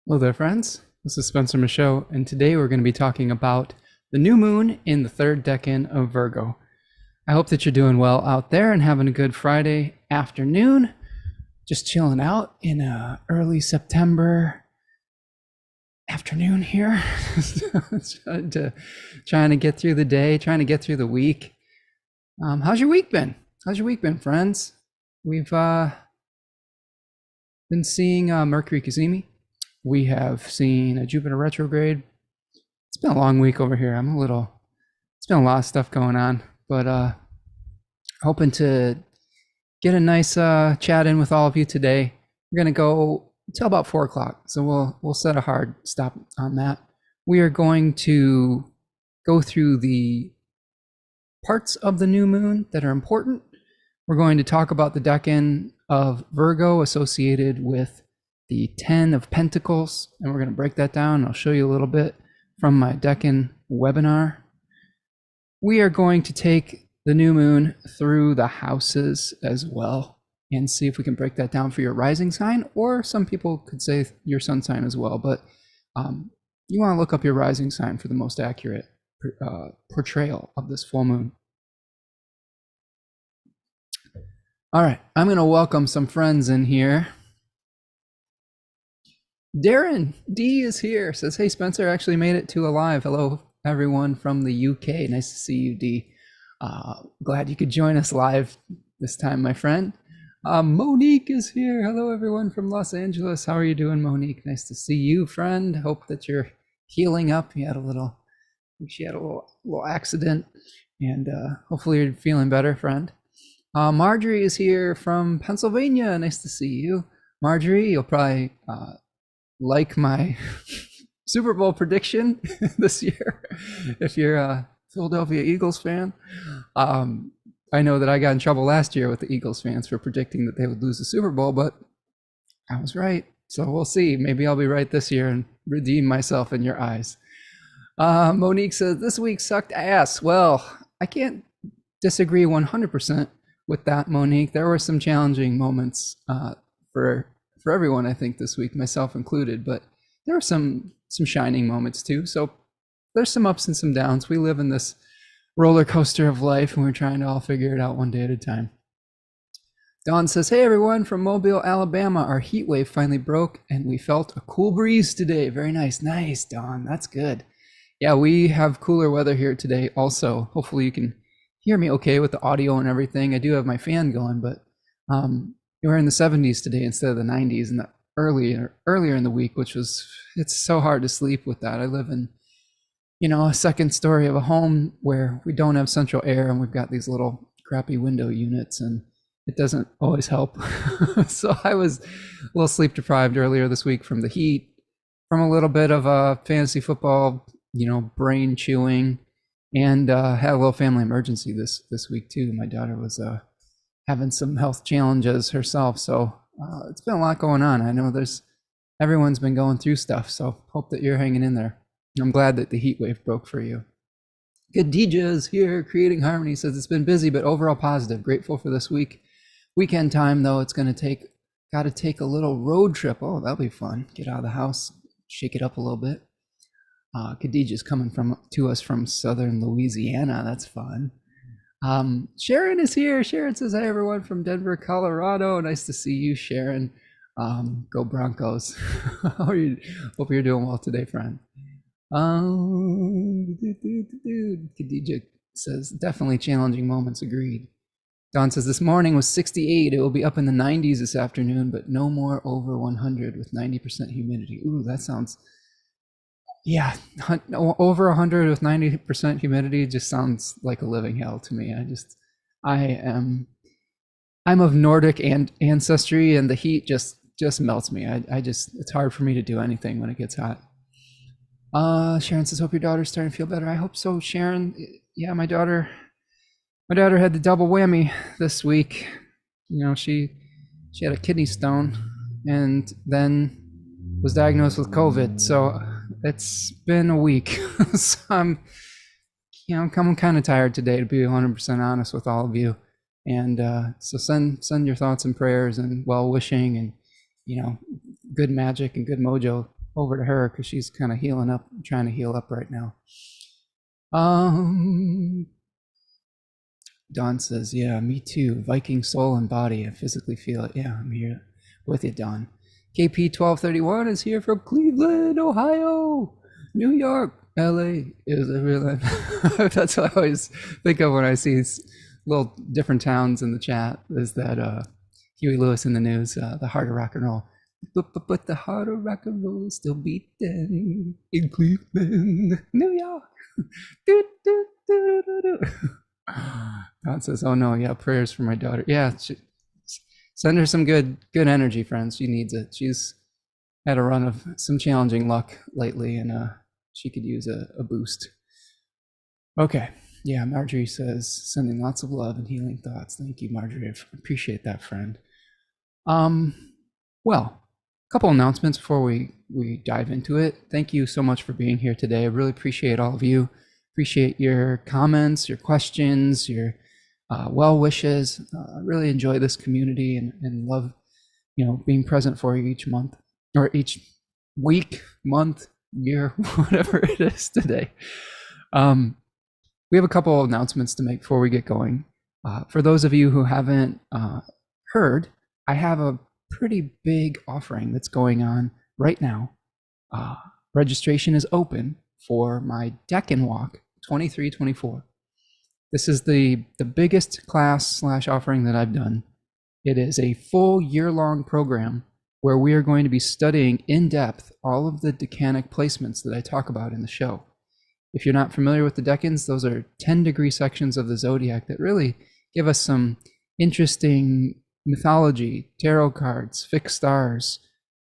Hello there, friends. This is Spencer Michaud, and today we're going to be talking about the new moon in the third decan of Virgo. I hope that you're doing well out there and having a good Friday afternoon. Just chilling out in early September afternoon here. trying to get through the day, trying to get through the week. How's your week been? How's your week been, friends? We've been seeing Mercury Cazimi. We have seen a Jupiter retrograde. It's been a long week over here. It's been a lot of stuff going on, but hoping to get a nice chat in with all of you today. We're going to go till about 4 o'clock, so we'll set a hard stop on that. We are going to go through the parts of the new moon that are important. We're going to talk about the decan of Virgo associated with the 10 of Pentacles, and we're going to break that down. I'll show you a little bit from my decan webinar. We are going to take the new moon through the houses as well and see if we can break that down for your rising sign, or some people could say your sun sign as well, but you want to look up your rising sign for the most accurate portrayal of this full moon. All right, I'm going to welcome some friends in here. Darren D is here, says, hey, Spencer, actually made it to alive. Hello, everyone from the UK. Nice to see you, D. Glad you could join us live this time, my friend. Monique is here. Hello, everyone from Los Angeles. How are you doing, Monique? Nice to see you, friend. Hope that you're healing up. She had a little accident, and hopefully you're feeling better, friend. Marjorie is here from Pennsylvania. Nice to see you. Marjorie, you'll probably like my Super Bowl prediction this year if you're a Philadelphia Eagles fan. I know that I got in trouble last year with the Eagles fans for predicting that they would lose the Super Bowl, but I was right. So we'll see. Maybe I'll be right this year and redeem myself in your eyes. Monique says, this week sucked ass. Well, I can't disagree 100% with that, Monique. There were some challenging moments for everyone, I think, this week, myself included, but there were some shining moments too. So there's some ups and some downs. We live in this roller coaster of life, and we're trying to all figure it out one day at a time. Dawn says, hey, everyone from Mobile, Alabama. Our heat wave finally broke, and we felt a cool breeze today. Very nice. Nice, Dawn. That's good. Yeah, we have cooler weather here today also. Hopefully you can hear me okay with the audio and everything. I do have my fan going, but we're in the 70s today instead of the 90s and earlier in the week, it's so hard to sleep with that. I live in, a second story of a home where we don't have central air, and we've got these little crappy window units, and it doesn't always help. So I was a little sleep deprived earlier this week from the heat, from a little bit of a fantasy football, brain chewing, and had a little family emergency this week too. My daughter was having some health challenges herself, so it's been a lot going on. I know everyone's been going through stuff, so hope that you're hanging in there. I'm glad that the heat wave broke for you. Good DJ is here, Creating Harmony, says it's been busy but overall positive. Grateful for this weekend time, though. It's got to take a little road trip. Oh, that'll be fun. Get out of the house, shake it up a little bit. Khadijah's coming to us from southern Louisiana. That's fun. Sharon is here. Sharon says, hi, everyone from Denver, Colorado. Nice to see you, Sharon. Go Broncos. How are you? Hope you're doing well today, friend. Khadijah says, definitely challenging moments. Agreed. Don says, this morning was 68. It will be up in the 90s this afternoon, but no more over 100 with 90% humidity. Ooh, that sounds... Yeah, over 100 with 90% humidity just sounds like a living hell to me. I'm of Nordic ancestry, and the heat just melts me. It's hard for me to do anything when it gets hot. Sharon says, hope your daughter's starting to feel better. I hope so, Sharon. Yeah, my daughter had the double whammy this week. She had a kidney stone and then was diagnosed with COVID. So it's been a week. So I'm kind of tired today, to be 100% honest with all of you. And so send your thoughts and prayers and well-wishing and, good magic and good mojo over to her because she's kind of healing up, trying to heal up right now. Don says, yeah, me too. Viking soul and body. I physically feel it. Yeah, I'm here with you, Don. KP1231 is here from Cleveland, Ohio, New York, LA. Is it real? That's what I always think of when I see little different towns in the chat, is that Huey Lewis in the News, the heart of rock and roll. But the heart of rock and roll is still beating in Cleveland, New York. Do, do, do, do, do. God says, oh no, yeah, prayers for my daughter. Yeah, send her some good energy, friends. She needs it. She's had a run of some challenging luck lately, and she could use a boost. Okay, yeah, Marjorie says, sending lots of love and healing thoughts. Thank you, Marjorie. I appreciate that, friend. Well, a couple announcements before we dive into it. Thank you so much for being here today. I really appreciate all of you. Appreciate your comments, your questions, your well wishes. I really enjoy this community and love, being present for you each month or each week, month, year, whatever it is today. We have a couple of announcements to make before we get going. For those of you who haven't heard, I have a pretty big offering that's going on right now. Registration is open for my Deccan Walk 23-24. This is the biggest class / offering that I've done. It is a full year-long program where we are going to be studying in depth all of the Decanic placements that I talk about in the show. If you're not familiar with the Decans, those are 10-degree sections of the zodiac that really give us some interesting mythology, tarot cards, fixed stars,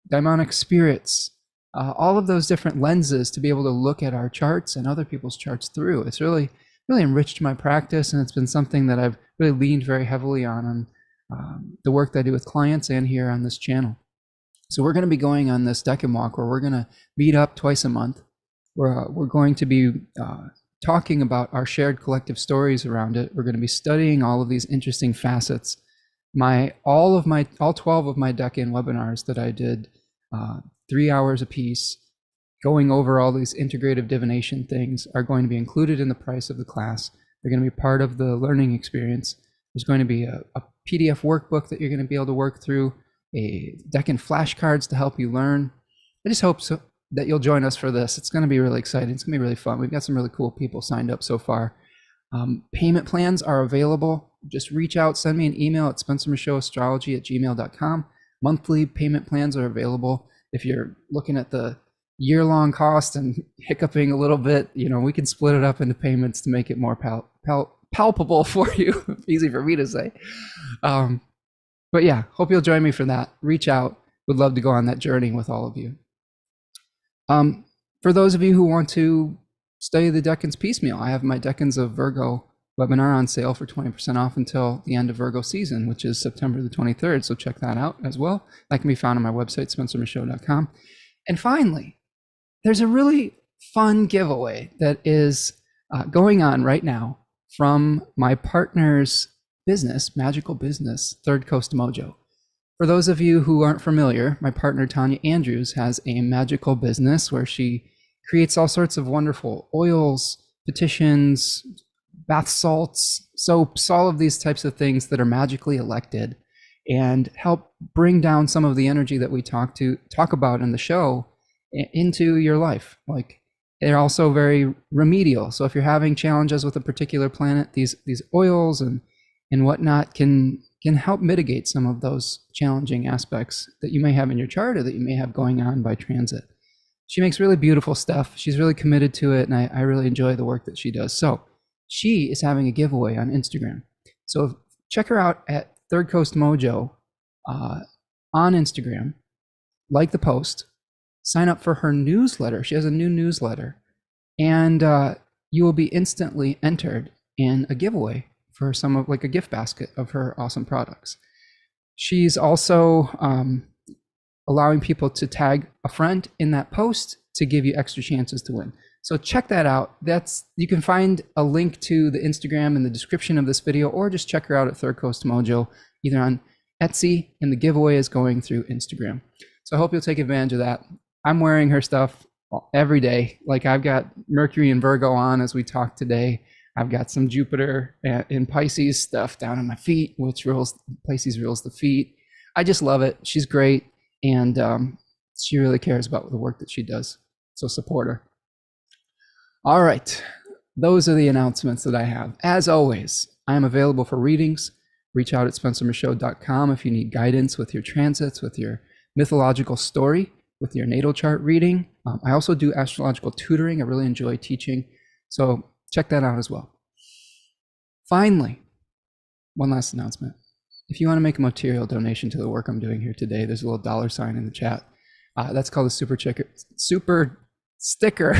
daimonic spirits, all of those different lenses to be able to look at our charts and other people's charts through. It's really enriched my practice, and it's been something that I've really leaned very heavily on the work that I do with clients and here on this channel. So we're going to be going on this Deccan Walk where we're going to meet up twice a month. We're going to be talking about our shared collective stories around it. We're going to be studying all of these interesting facets. All 12 of my Deccan webinars that I did, 3 hours a piece, going over all these integrative divination things, are going to be included in the price of the class. They're going to be part of the learning experience. There's going to be a PDF workbook that you're going to be able to work through, a Deccan flashcards to help you learn. I just hope that you'll join us for this. It's going to be really exciting. It's going to be really fun. We've got some really cool people signed up so far. Payment plans are available. Just reach out, send me an email at spencermichaudastrology@gmail.com. Monthly payment plans are available. If you're looking at the year-long cost and hiccuping a little bit, we can split it up into payments to make it more palpable for you. Easy for me to say. But yeah, hope you'll join me for that. Reach out. Would love to go on that journey with all of you. For those of you who want to study the Decans piecemeal, I have my Decans of Virgo webinar on sale for 20% off until the end of Virgo season, which is September the 23rd. So check that out as well. That can be found on my website, spencermichaud.com. And finally, there's a really fun giveaway that is going on right now from my partner's business, magical business, Third Coast Mojo. For those of you who aren't familiar, my partner Tanya Andrews has a magical business where she creates all sorts of wonderful oils, petitions, bath salts, soaps, all of these types of things that are magically elected and help bring down some of the energy that we talk about in the show into your life. Like, they're also very remedial. So if you're having challenges with a particular planet, these oils and whatnot can help mitigate some of those challenging aspects that you may have in your chart or that you may have going on by transit. She makes really beautiful stuff. She's really committed to it, and I really enjoy the work that she does. So she is having a giveaway on Instagram. So check her out at Third Coast Mojo on Instagram. Like the post. Sign up for her newsletter. She has a new newsletter. And you will be instantly entered in a giveaway for some of, like, a gift basket of her awesome products. She's also allowing people to tag a friend in that post to give you extra chances to win. So check that out. You can find a link to the Instagram in the description of this video, or just check her out at Third Coast Mojo, either on Etsy, and the giveaway is going through Instagram. So I hope you'll take advantage of that. I'm wearing her stuff every day. Like I've got Mercury and Virgo on as we talk today. I've got some Jupiter in Pisces stuff down on my feet, which Pisces rules the feet. I just love it. She's great. And she really cares about the work that she does. So support her. All right. Those are the announcements that I have. As always, I am available for readings. Reach out at spencermichaud.com if you need guidance with your transits, with your mythological story, with your natal chart reading. I also do astrological tutoring. I really enjoy teaching. So check that out as well. Finally, one last announcement. If you want to make a material donation to the work I'm doing here today, there's a little $ in the chat. That's called a super sticker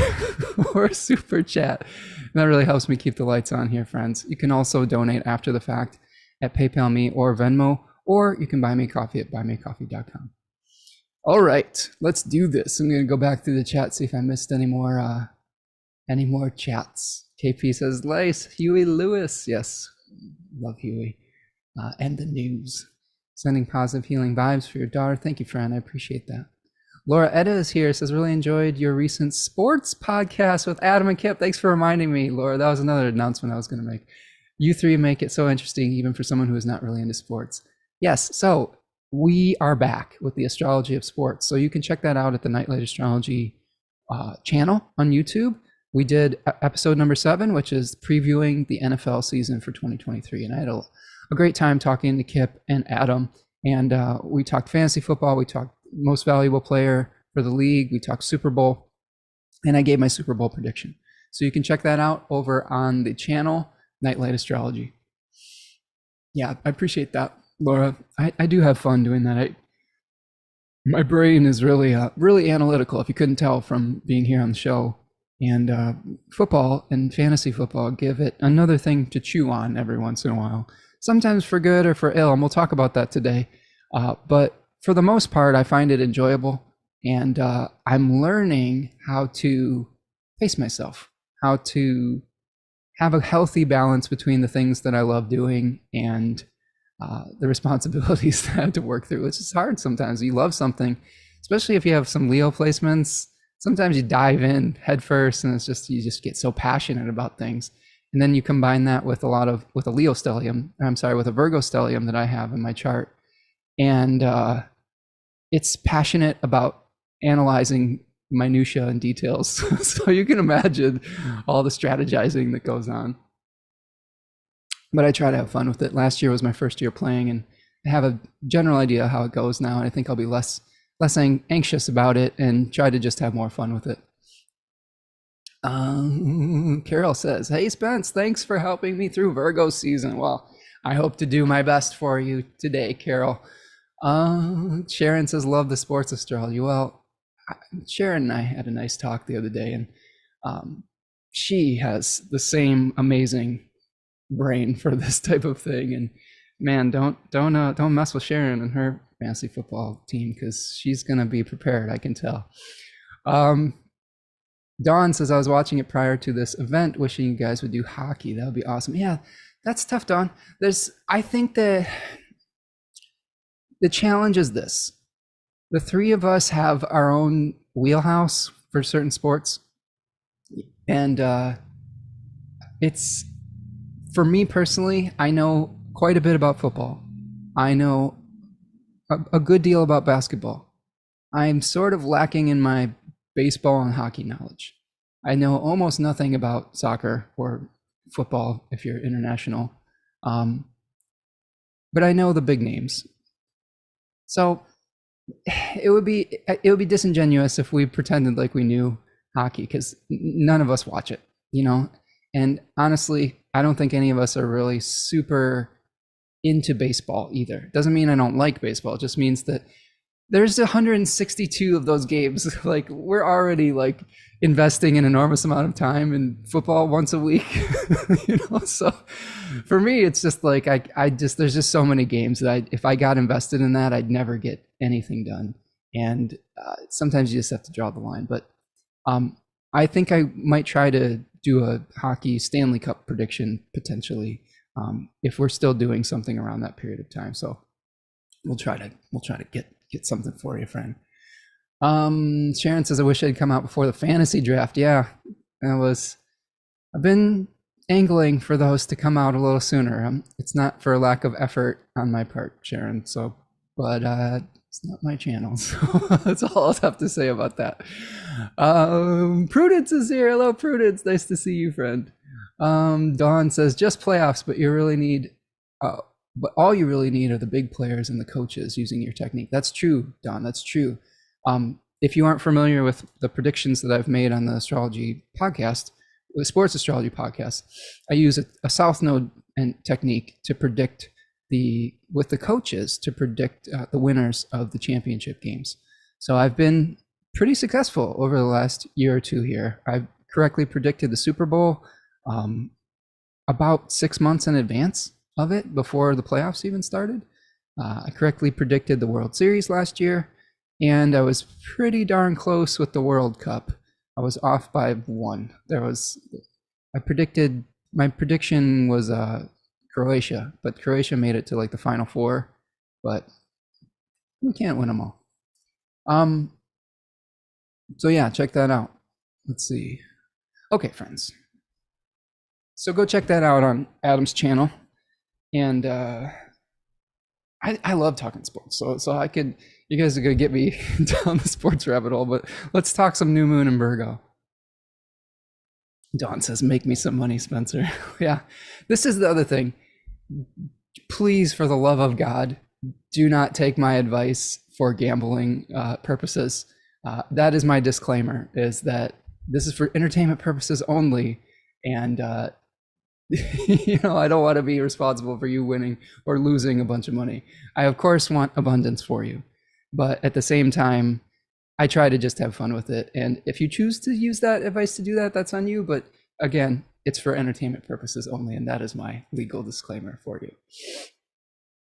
or super chat. And that really helps me keep the lights on here, friends. You can also donate after the fact at PayPal me or Venmo, or you can buy me coffee at buymecoffee.com. All right, let's do this. I'm going to go back through the chat, see if I missed any more chats. KP says, nice. Huey Lewis. Yes, love Huey. And the news. Sending positive healing vibes for your daughter. Thank you, friend. I appreciate that. Laura Etta is here, says, really enjoyed your recent sports podcast with Adam and Kip. Thanks for reminding me, Laura. That was another announcement I was going to make. You three make it so interesting, even for someone who is not really into sports. Yes, so we are back with the Astrology of Sports. So you can check that out at the Nightlight Astrology channel on YouTube. We did episode number 7, which is previewing the NFL season for 2023. And I had a great time talking to Kip and Adam. And we talked fantasy football. We talked most valuable player for the league. We talked Super Bowl. And I gave my Super Bowl prediction. So you can check that out over on the channel, Nightlight Astrology. Yeah, I appreciate that, Laura. I do have fun doing that. My brain is really analytical, if you couldn't tell from being here on the show. And football and fantasy football give it another thing to chew on every once in a while, sometimes for good or for ill, and we'll talk about that today. But for the most part, I find it enjoyable, and I'm learning how to pace myself, how to have a healthy balance between the things that I love doing and the responsibilities that I have to work through. It's just hard sometimes. You love something, especially if you have some Leo placements. Sometimes you dive in head first, and you just get so passionate about things. And then you combine that with with a Virgo stellium that I have in my chart. And it's passionate about analyzing minutia and details. So you can imagine all the strategizing that goes on. But I try to have fun with it. Last year was my first year playing, and I have a general idea how it goes now. And I think I'll be less anxious about it and try to just have more fun with it. Carol says, hey, Spence, thanks for helping me through Virgo season. Well, I hope to do my best for you today, Carol. Sharon says, love the sports astrology. Well, Sharon and I had a nice talk the other day, and she has the same amazing brain for this type of thing. And man, don't mess with Sharon and her fantasy football team, because she's gonna be prepared, I can tell. Dawn says, I was watching it prior to this event, wishing you guys would do hockey. That would be awesome. Yeah, that's tough, Dawn. I think the challenge is this. The three of us have our own wheelhouse for certain sports. And it's, for me personally, I know quite a bit about football. I know a good deal about basketball. I'm sort of lacking in my baseball and hockey knowledge. I know almost nothing about soccer or football if you're international. But I know the big names. So it would be disingenuous if we pretended like we knew hockey, because none of us watch it, you know? And honestly, I don't think any of us are really super into baseball either. Doesn't mean I don't like baseball. It just means that there's 162 of those games. Like, we're already like investing an enormous amount of time in football once a week, you know? So for me, it's just like, there's just so many games that if I got invested in that, I'd never get anything done. And sometimes you just have to draw the line. But I think I might try to do a hockey Stanley Cup prediction potentially, if we're still doing something around that period of time. So we'll try to get something for you, friend. Sharon says, I wish I'd come out before the fantasy draft. Yeah, I've been angling for those to come out a little sooner. It's not for a lack of effort on my part, Sharon. So, but it's not my channel. So that's all I'll have to say about that. Prudence is here. Hello, Prudence. Nice to see you, friend. Dawn says, just playoffs, but but all you really need are the big players and the coaches using your technique. That's true, Dawn. That's true. If you aren't familiar with the predictions that I've made on the astrology podcast, the sports astrology podcast, I use a South Node and technique to predict with the coaches to predict the winners of the championship games. So I've been pretty successful over the last year or two here. I've correctly predicted the Super Bowl about 6 months in advance of it, before the playoffs even started. I correctly predicted the World Series last year, and I was pretty darn close with the World Cup. I was off by one. My prediction was Croatia, but Croatia made it to like the Final Four, but we can't win them all. So yeah, check that out. Let's see. Okay, friends. So go check that out on Adam's channel. And I love talking sports, so you guys are gonna get me down the sports rabbit hole, but let's talk some new moon in Virgo. Dawn says, make me some money, Spencer. Yeah, this is the other thing. Please, for the love of God, do not take my advice for gambling purposes. That is my disclaimer, is that this is for entertainment purposes only, and you know, I don't want to be responsible for you winning or losing a bunch of money. I, of course, want abundance for you, but at the same time, I try to just have fun with it. And if you choose to use that advice to do that, that's on you. But again, it's for entertainment purposes only, and that is my legal disclaimer for you.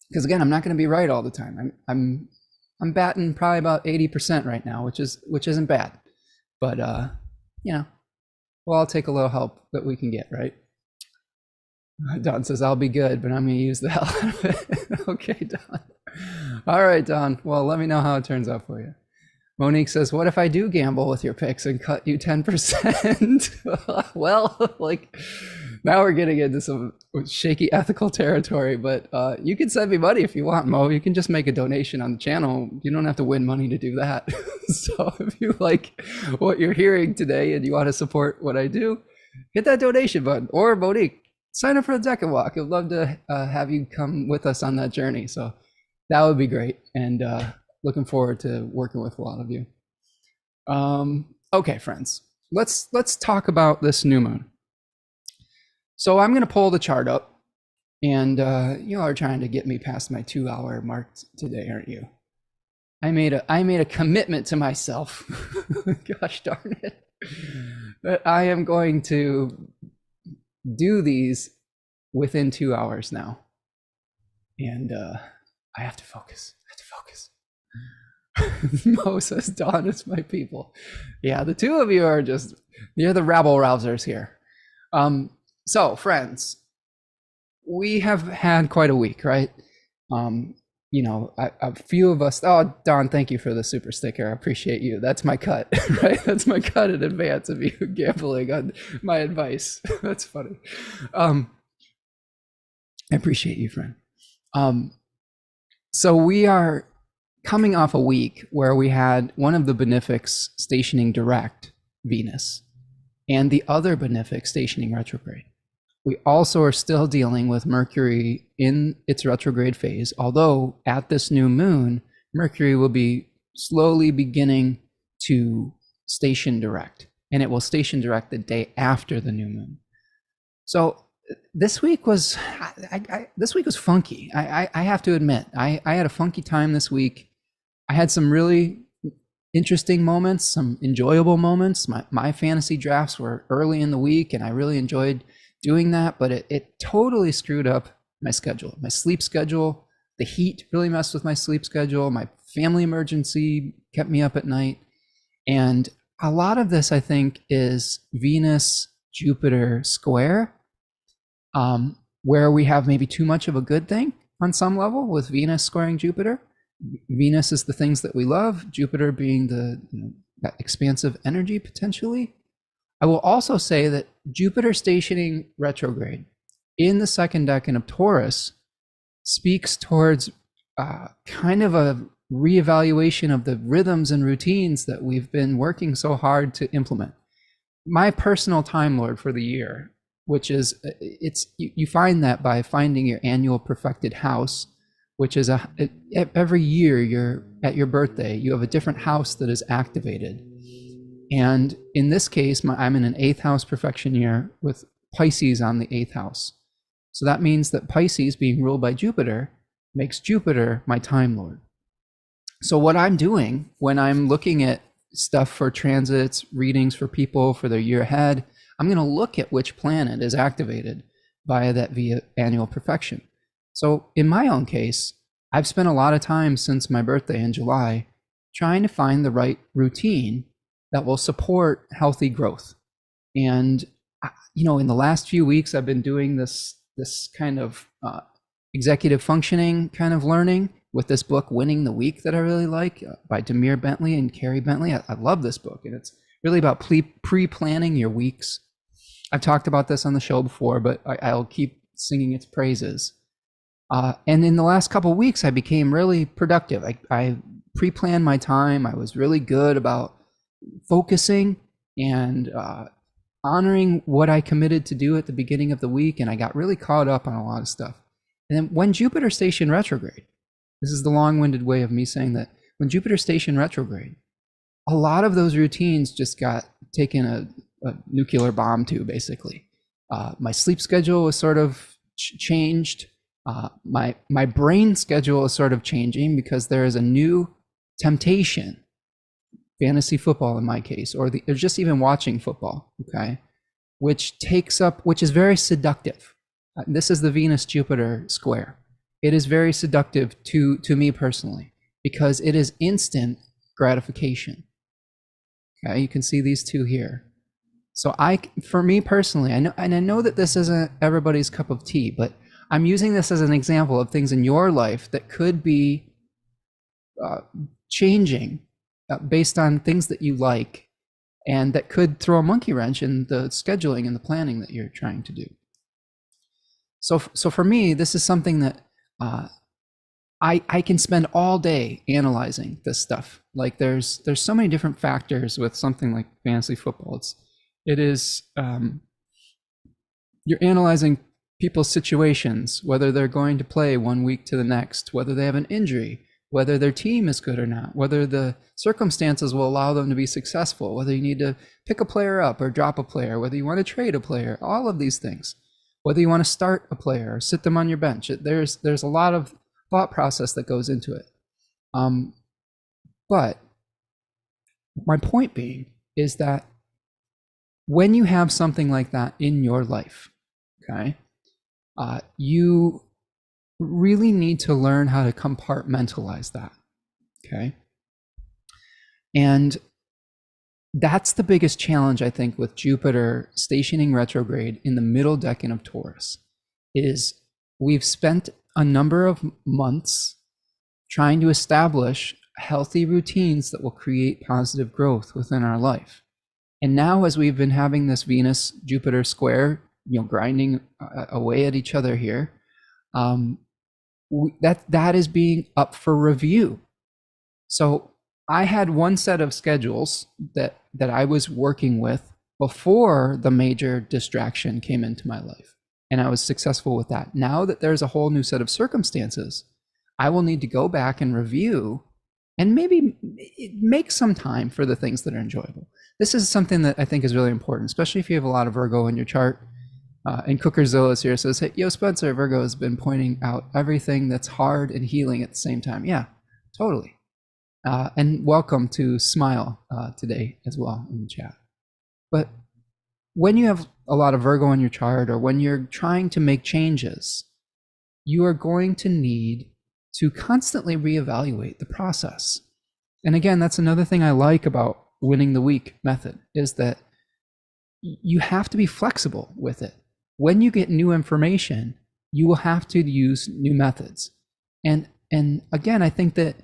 Because again, I'm not going to be right all the time. I'm batting probably about 80% right now, which isn't bad. But you know, well, I'll take a little help that we can get, right? Don says, I'll be good, but I'm going to use the hell out of it. Okay, Don. All right, Don. Well, let me know how it turns out for you. Monique says, what if I do gamble with your picks and cut you 10%? Well, like, now we're getting into some shaky ethical territory, but you can send me money if you want, Mo. You can just make a donation on the channel. You don't have to win money to do that. So if you like what you're hearing today and you want to support what I do, hit that donation button. Or Monique, sign up for the Decanic Walk. I'd love to have you come with us on that journey. So that would be great. And looking forward to working with a lot of you. Okay, friends, let's talk about this new moon. So I'm going to pull the chart up, and you all are trying to get me past my 2-hour mark today, aren't you? I made a commitment to myself. Gosh darn it, that I am going to do these within 2 hours now, and I have to focus. Mo says, Dawn is my people. Yeah, the two of you are you're the rabble rousers here. So friends, we have had quite a week, right? You know, a few of us, oh, Dawn, thank you for the super sticker. I appreciate you. That's my cut, right? That's my cut in advance of you gambling on my advice. That's funny. I appreciate you, friend. So we are coming off a week where we had one of the benefics stationing direct Venus and the other benefic stationing retrograde. We also are still dealing with Mercury in its retrograde phase, although at this new moon, Mercury will be slowly beginning to station direct, and it will station direct the day after the new moon. So this week was funky. I have to admit, I had a funky time this week. I had some really interesting moments, some enjoyable moments. My fantasy drafts were early in the week, and I really enjoyed doing that, but it totally screwed up my schedule, my sleep schedule. The heat really messed with my sleep schedule. My family emergency kept me up at night. And a lot of this, I think, is Venus-Jupiter square, where we have maybe too much of a good thing on some level with Venus squaring Jupiter. Venus is the things that we love, Jupiter being the that expansive energy potentially. I will also say that Jupiter stationing retrograde in the second decan of Taurus speaks towards kind of a reevaluation of the rhythms and routines that we've been working so hard to implement. My personal Time Lord for the year, which is you find that by finding your annual perfected house, which is every year you're at your birthday, you have a different house that is activated. And in this case, I'm in an 8th house perfection year with Pisces on the 8th house. So that means that Pisces, being ruled by Jupiter, makes Jupiter my Time Lord. So what I'm doing when I'm looking at stuff for transits, readings for people for their year ahead, I'm going to look at which planet is activated via that via annual perfection. So in my own case, I've spent a lot of time since my birthday in July trying to find the right routine that will support healthy growth. And in the last few weeks, I've been doing this kind of executive functioning kind of learning with this book, Winning the Week, that I really like by Demir Bentley and Carrie Bentley. I love this book, and it's really about pre-planning your weeks. I've talked about this on the show before, but I'll keep singing its praises. And in the last couple of weeks, I became really productive. I pre-planned my time. I was really good about focusing and honoring what I committed to do at the beginning of the week, and I got really caught up on a lot of stuff. And then when Jupiter stationed retrograde, this is the long-winded way of me saying that when Jupiter stationed retrograde, a lot of those routines just got taken a nuclear bomb to, basically. My sleep schedule was sort of changed. My brain schedule is sort of changing because there is a new temptation, fantasy football in my case, or just even watching football, okay, which is very seductive. This is the Venus-Jupiter square. It is very seductive to me personally because it is instant gratification. Okay, you can see these two here. So for me personally, I know that this isn't everybody's cup of tea, but I'm using this as an example of things in your life that could be changing based on things that you like, and that could throw a monkey wrench in the scheduling and the planning that you're trying to do. So for me, this is something that I can spend all day analyzing this stuff. Like there's so many different factors with something like fantasy football. You're analyzing people's situations, whether they're going to play one week to the next, whether they have an injury, whether their team is good or not, whether the circumstances will allow them to be successful, whether you need to pick a player up or drop a player, whether you want to trade a player, all of these things, whether you want to start a player or sit them on your bench. There's a lot of thought process that goes into it. But my point being is that when you have something like that in your life, okay, you really need to learn how to compartmentalize that, okay? And that's the biggest challenge, I think, with Jupiter stationing retrograde in the middle decan of Taurus, is we've spent a number of months trying to establish healthy routines that will create positive growth within our life. And now, as we've been having this Venus-Jupiter square, grinding away at each other here, that is being up for review. So I had one set of schedules that I was working with before the major distraction came into my life, and I was successful with that. Now that there's a whole new set of circumstances, I will need to go back and review and maybe make some time for the things that are enjoyable. This is something that I think is really important, especially if you have a lot of Virgo in your chart. And Cookerzilla is here, says, hey, yo, Spencer, Virgo has been pointing out everything that's hard and healing at the same time. Yeah, totally. And welcome to Smile today as well in the chat. But when you have a lot of Virgo in your chart, or when you're trying to make changes, you are going to need to constantly reevaluate the process. And again, that's another thing I like about Winning the Week method, is that you have to be flexible with it. When you get new information, you will have to use new methods. And again, I think that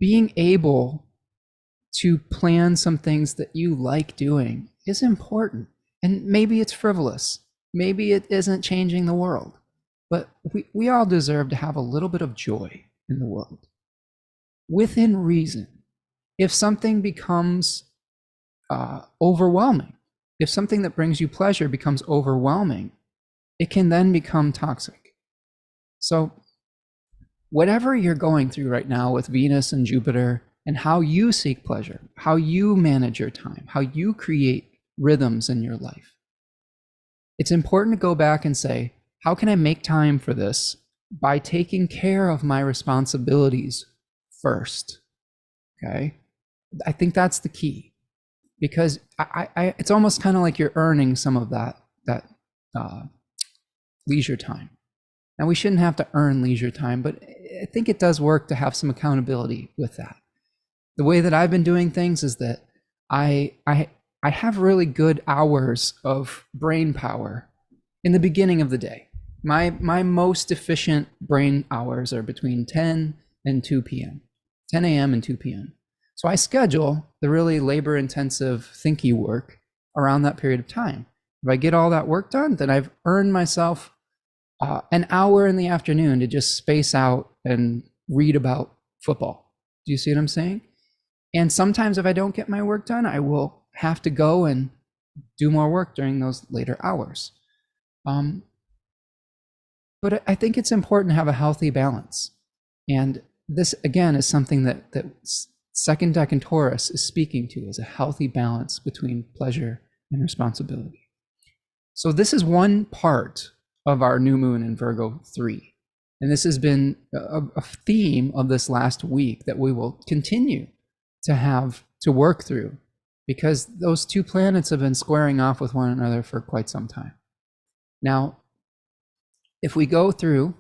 being able to plan some things that you like doing is important. And maybe it's frivolous. Maybe it isn't changing the world. But we all deserve to have a little bit of joy in the world, within reason. If something becomes overwhelming, if something that brings you pleasure becomes overwhelming, it can then become toxic. So whatever you're going through right now with Venus and Jupiter, and how you seek pleasure, how you manage your time, how you create rhythms in your life, it's important to go back and say, how can I make time for this by taking care of my responsibilities first? Okay. I think that's the key, because it's almost kind of like you're earning some of that leisure time. Now, we shouldn't have to earn leisure time, but I think it does work to have some accountability with that. The way that I've been doing things is that I have really good hours of brain power in the beginning of the day. My most efficient brain hours are between 10 and 2 p.m., 10 a.m. and 2 p.m. So I schedule the really labor-intensive thinky work around that period of time. If I get all that work done, then I've earned myself an hour in the afternoon to just space out and read about football. Do you see what I'm saying? And sometimes if I don't get my work done, I will have to go and do more work during those later hours. But I think it's important to have a healthy balance. And this, again, is something that second deck in Taurus is speaking to, is a healthy balance between pleasure and responsibility. So this is one part of our new moon in Virgo 3. And this has been a theme of this last week that we will continue to have to work through, because those two planets have been squaring off with one another for quite some time. Now, if we go through,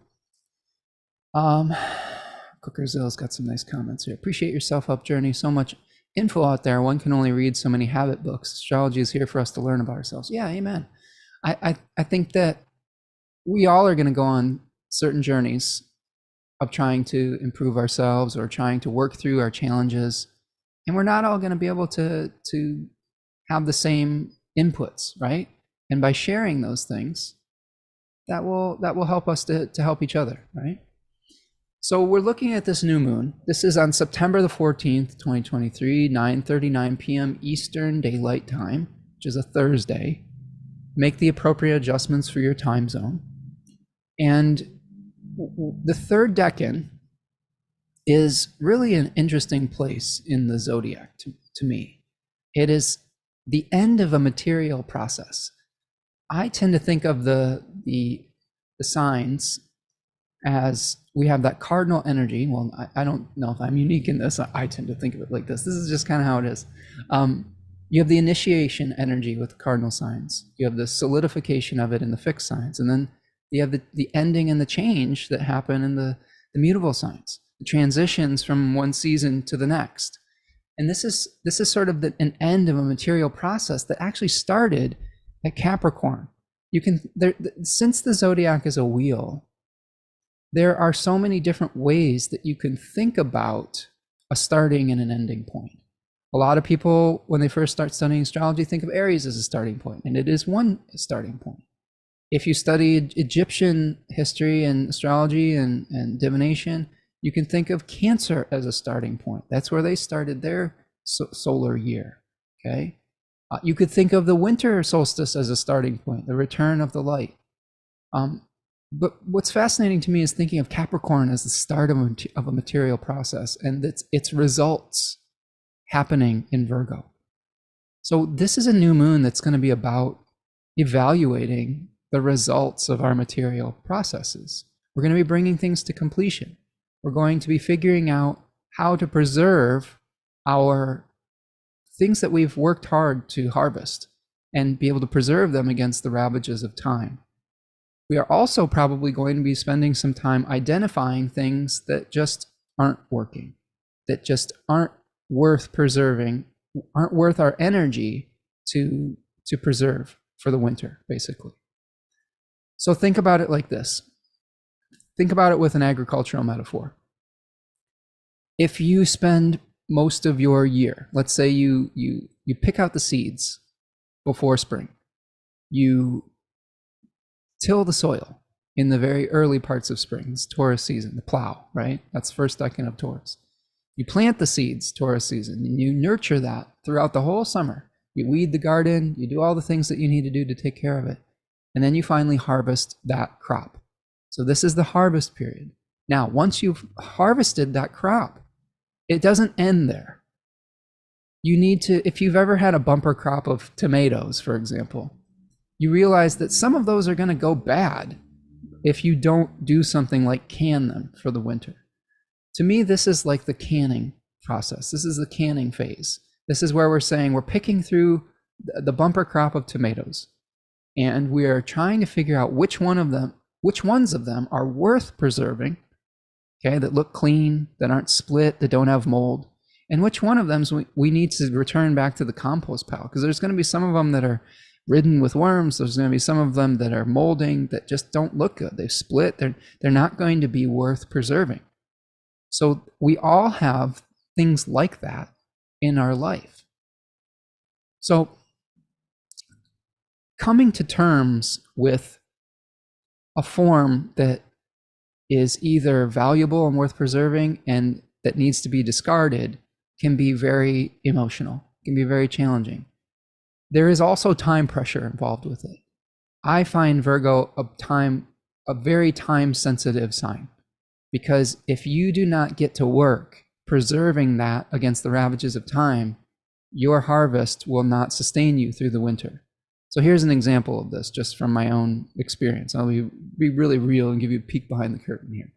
Cookerzill's got some nice comments here. Appreciate your self-help journey. So much info out there. One can only read so many habit books. Astrology is here for us to learn about ourselves. Yeah, amen. I think that we all are going to go on certain journeys of trying to improve ourselves or trying to work through our challenges. And we're not all going to be able to have the same inputs, right? And by sharing those things, that will help us to help each other, right? So we're looking at this new moon. This is on September the 14th, 2023, 9:39 p.m. Eastern Daylight Time, which is a Thursday. Make the appropriate adjustments for your time zone. And the third decan is really an interesting place in the zodiac to me. It is the end of a material process. I tend to think of the signs as we have that cardinal energy. Well, I don't know if I'm unique in this. I tend to think of it like this. This is just kind of how it is. You have the initiation energy with cardinal signs. You have the solidification of it in the fixed signs. And then you have the ending and the change that happen in the mutable signs, the transitions from one season to the next. And this is sort of an end of a material process that actually started at Capricorn. Since the zodiac is a wheel, there are so many different ways that you can think about a starting and an ending point. A lot of people, when they first start studying astrology, think of Aries as a starting point, and it is one starting point. If you studied Egyptian history and astrology and divination, you can think of Cancer as a starting point. That's where they started their solar year, okay? You could think of the winter solstice as a starting point, the return of the light. But what's fascinating to me is thinking of Capricorn as the start of a material process and its results happening in Virgo. So this is a new moon that's going to be about evaluating the results of our material processes. We're going to be bringing things to completion. We're going to be figuring out how to preserve our things that we've worked hard to harvest and be able to preserve them against the ravages of time. We are also probably going to be spending some time identifying things that just aren't working, that just aren't worth preserving, aren't worth our energy to preserve for the winter, basically. So think about it like this. Think about it with an agricultural metaphor. if you spend most of your year, let's say you pick out the seeds before spring, you till the soil in the very early parts of spring. It's Taurus season, the plow, right? That's first decan of Taurus. You plant the seeds, Taurus season, and you nurture that throughout the whole summer. You weed the garden, you do all the things that you need to do to take care of it. And then you finally harvest that crop. So this is the harvest period. Now, once you've harvested that crop, it doesn't end there. You need to, if you've ever had a bumper crop of tomatoes, for example, you realize that some of those are going to go bad if you don't do something like can them for the winter. To me, this is like the canning process. This is the canning phase. This is where we're saying we're picking through the bumper crop of tomatoes, and we are trying to figure out which ones of them are worth preserving, okay, that look clean, that aren't split, that don't have mold, and which one of them we need to return back to the compost pile, because there's going to be some of them that are ridden with worms. There's going to be some of them that are molding, that just don't look good. They've split. They're not going to be worth preserving. So we all have things like that in our life. So coming to terms with a form that is either valuable and worth preserving and that needs to be discarded can be very emotional, can be very challenging. There is also time pressure involved with it. I find Virgo a very time-sensitive sign, because if you do not get to work preserving that against the ravages of time, your harvest will not sustain you through the winter. So here's an example of this, just from my own experience. I'll be really real and give you a peek behind the curtain here.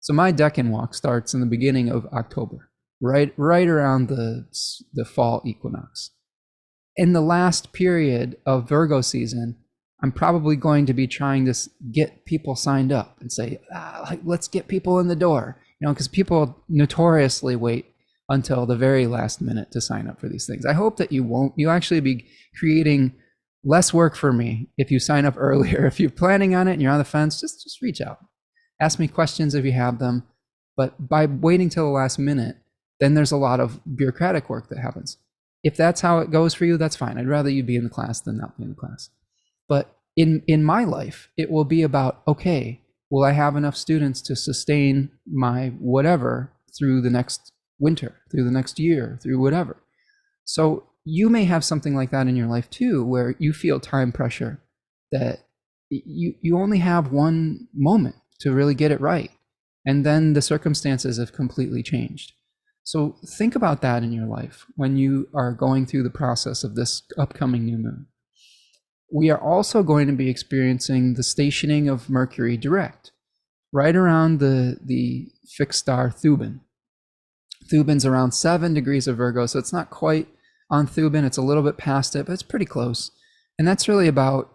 So my Decan walk starts in the beginning of October, right around the fall equinox. In the last period of Virgo season, I'm probably going to be trying to get people signed up and say, let's get people in the door, because people notoriously wait until the very last minute to sign up for these things. I hope that you'll actually be creating less work for me if you sign up earlier. If you're planning on it and you're on the fence, just reach out. Ask me questions if you have them. But by waiting till the last minute, then there's a lot of bureaucratic work that happens. If that's how it goes for you, that's fine. I'd rather you be in the class than not be in the class. But in my life, it will be about, okay, will I have enough students to sustain my whatever through the next winter, through the next year, through whatever? So you may have something like that in your life too, where you feel time pressure, that you only have one moment to really get it right, and then the circumstances have completely changed. So think about that in your life when you are going through the process of this upcoming new moon. We are also going to be experiencing the stationing of Mercury direct, right around the fixed star Thuban. Thuban's around 7 degrees of Virgo, so it's not quite on Thuban. It's a little bit past it, but it's pretty close. And that's really about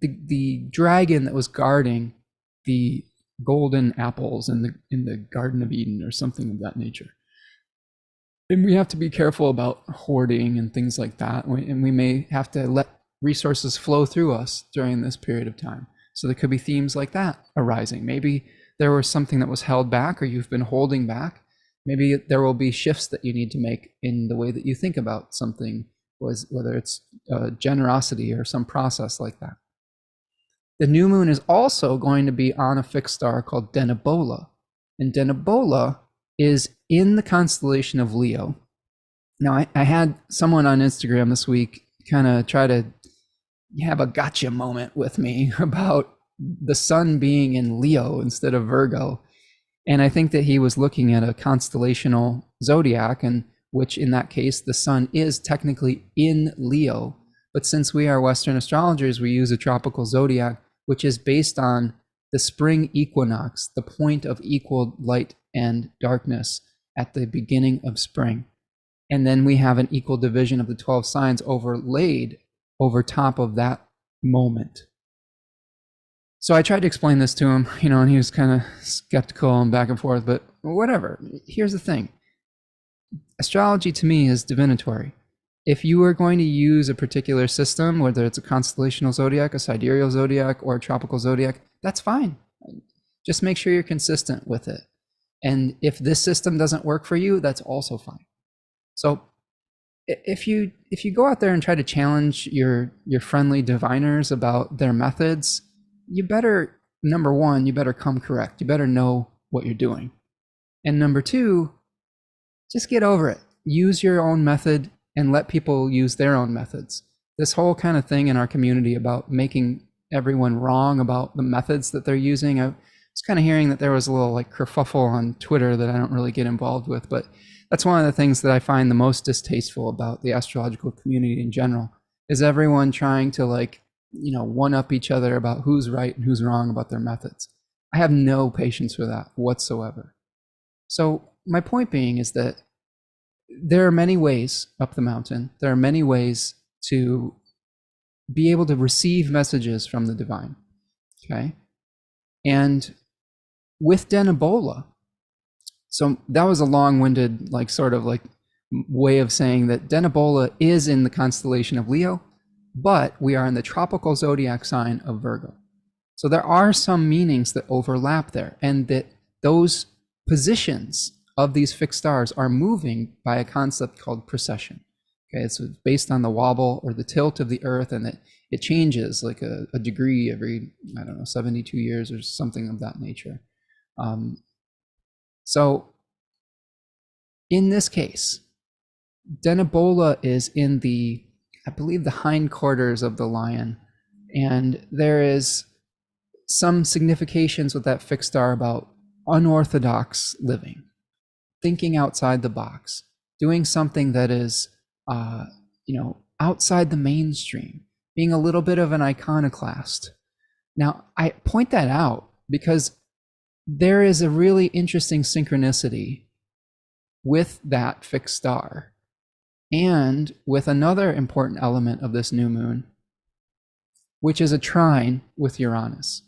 the dragon that was guarding the golden apples in the Garden of Eden, or something of that nature. And we have to be careful about hoarding and things like that. And we may have to let resources flow through us during this period of time. So there could be themes like that arising. Maybe there was something that was held back, or you've been holding back. Maybe there will be shifts that you need to make in the way that you think about something, whether it's generosity or some process like that. The new moon is also going to be on a fixed star called Denebola. And Denebola is in the constellation of Leo. Now, I had someone on Instagram this week kind of try to have a gotcha moment with me about the sun being in Leo instead of Virgo. And I think that he was looking at a constellational zodiac, and which in that case, the sun is technically in Leo. But since we are Western astrologers, we use a tropical zodiac, which is based on the spring equinox, the point of equal light and darkness at the beginning of spring. And then we have an equal division of the 12 signs overlaid over top of that moment. So I tried to explain this to him, and he was kind of skeptical and back and forth, but whatever. Here's the thing. Astrology to me is divinatory. If you are going to use a particular system, whether it's a constellational zodiac, a sidereal zodiac, or a tropical zodiac, that's fine. Just make sure you're consistent with it. And if this system doesn't work for you, that's also fine. So if you go out there and try to challenge your friendly diviners about their methods, you better, number one, you better come correct. You better know what you're doing. And number two, just get over it. Use your own method and let people use their own methods. This whole kind of thing in our community about making everyone wrong about the methods that they're using. I was kind of hearing that there was a little like kerfuffle on Twitter that I don't really get involved with, but that's one of the things that I find the most distasteful about the astrological community in general, is everyone trying to like, one up each other about who's right and who's wrong about their methods. I have no patience for that whatsoever. So my point being is that there are many ways up the mountain. There are many ways to be able to receive messages from the divine. Okay. And with Denebola, so that was a long-winded, like sort of like way of saying that Denebola is in the constellation of Leo, but we are in the tropical zodiac sign of Virgo. So there are some meanings that overlap there, and that those positions of these fixed stars are moving by a concept called precession. Okay, so it's based on the wobble or the tilt of the Earth, and that it changes like a degree every, 72 years or something of that nature. So in this case, Denebola is in I believe the hindquarters of the lion, and there is some significations with that fixed star about unorthodox living, thinking outside the box, doing something that is, outside the mainstream, being a little bit of an iconoclast. Now, I point that out because there is a really interesting synchronicity with that fixed star and with another important element of this new moon, which is a trine with Uranus.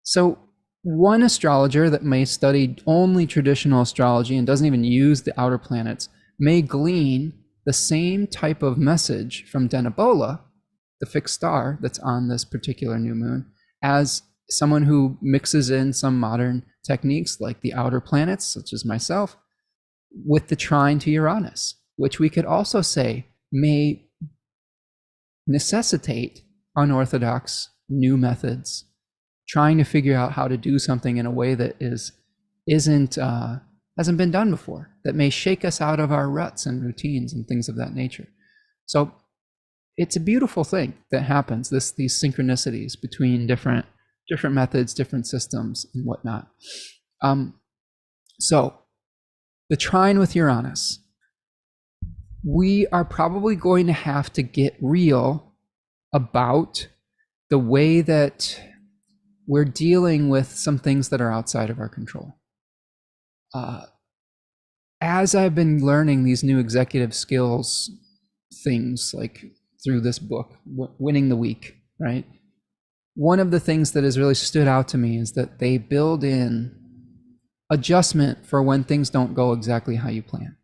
So one astrologer that may study only traditional astrology and doesn't even use the outer planets may glean the same type of message from Denebola, the fixed star that's on this particular new moon, as someone who mixes in some modern techniques like the outer planets, such as myself, with the trine to Uranus, which we could also say may necessitate unorthodox new methods, trying to figure out how to do something in a way that hasn't been done before, that may shake us out of our ruts and routines and things of that nature. So it's a beautiful thing that happens, these synchronicities between different methods, different systems, and whatnot. So the trine with Uranus, we are probably going to have to get real about the way that we're dealing with some things that are outside of our control. As I've been learning these new executive skills things, like through this book, Winning the Week, right? One of the things that has really stood out to me is that they build in adjustment for when things don't go exactly how you plan.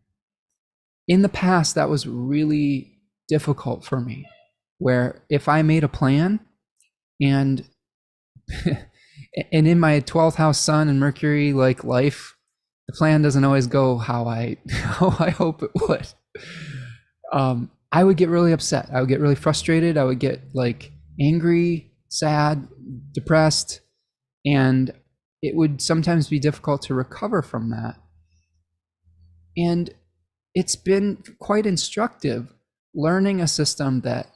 In the past, that was really difficult for me, where if I made a plan and and in my 12th house sun and Mercury like life, the plan doesn't always go how I hope it would. I would get really upset. I would get really frustrated. I would get like angry, sad, depressed, and it would sometimes be difficult to recover from that. And it's been quite instructive learning a system that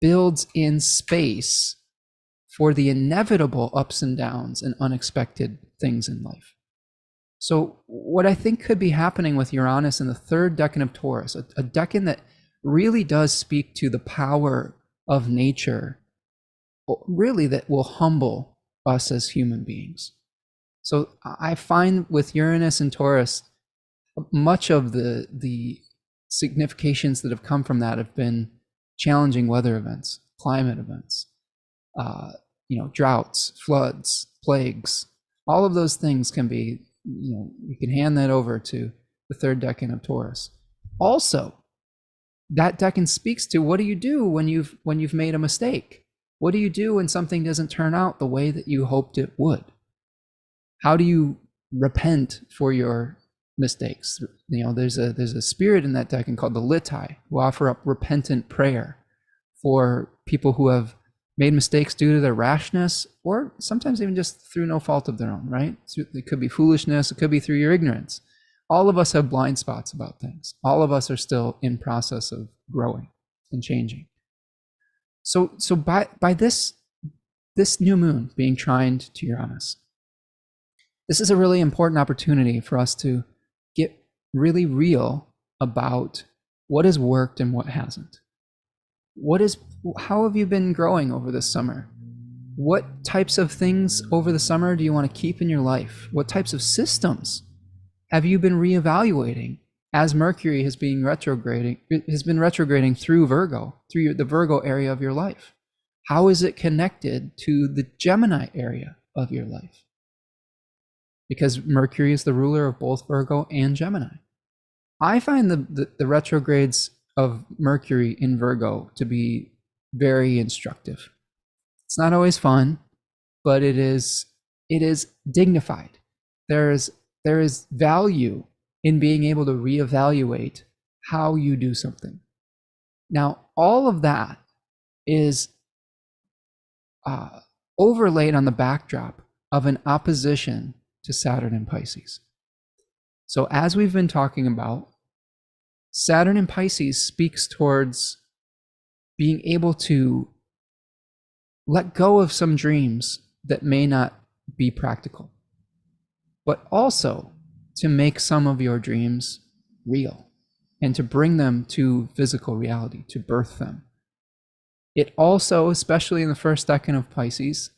builds in space for the inevitable ups and downs and unexpected things in life. So what I think could be happening with Uranus in the third decan of Taurus, a decan that really does speak to the power of nature, really that will humble us as human beings. So I find with Uranus and Taurus, much of the significations that have come from that have been challenging weather events, climate events, droughts, floods, plagues. All of those things can be, you can hand that over to the third decan of Taurus. Also, that decan speaks to what do you do when you've made a mistake? What do you do when something doesn't turn out the way that you hoped it would? How do you repent for your mistakes. You know, there's a spirit in that decan called the Litai, who offer up repentant prayer for people who have made mistakes due to their rashness, or sometimes even just through no fault of their own, right? So it could be foolishness, it could be through your ignorance. All of us have blind spots about things. All of us are still in process of growing and changing. So by this new moon being trined to Uranus, this is a really important opportunity for us to get really real about what has worked and what hasn't. How have you been growing over this summer? What types of things over the summer do you want to keep in your life? What types of systems have you been reevaluating as Mercury has been retrograding through Virgo, through the Virgo area of your life? How is it connected to the Gemini area of your life? Because Mercury is the ruler of both Virgo and Gemini. I find the retrogrades of Mercury in Virgo to be very instructive. It's not always fun, but it is dignified. There is value in being able to reevaluate how you do something. Now, all of that is overlaid on the backdrop of an opposition to Saturn in Pisces. So as we've been talking about, Saturn in Pisces speaks towards being able to let go of some dreams that may not be practical, but also to make some of your dreams real and to bring them to physical reality, to birth them. It also, especially in the first decan of Pisces,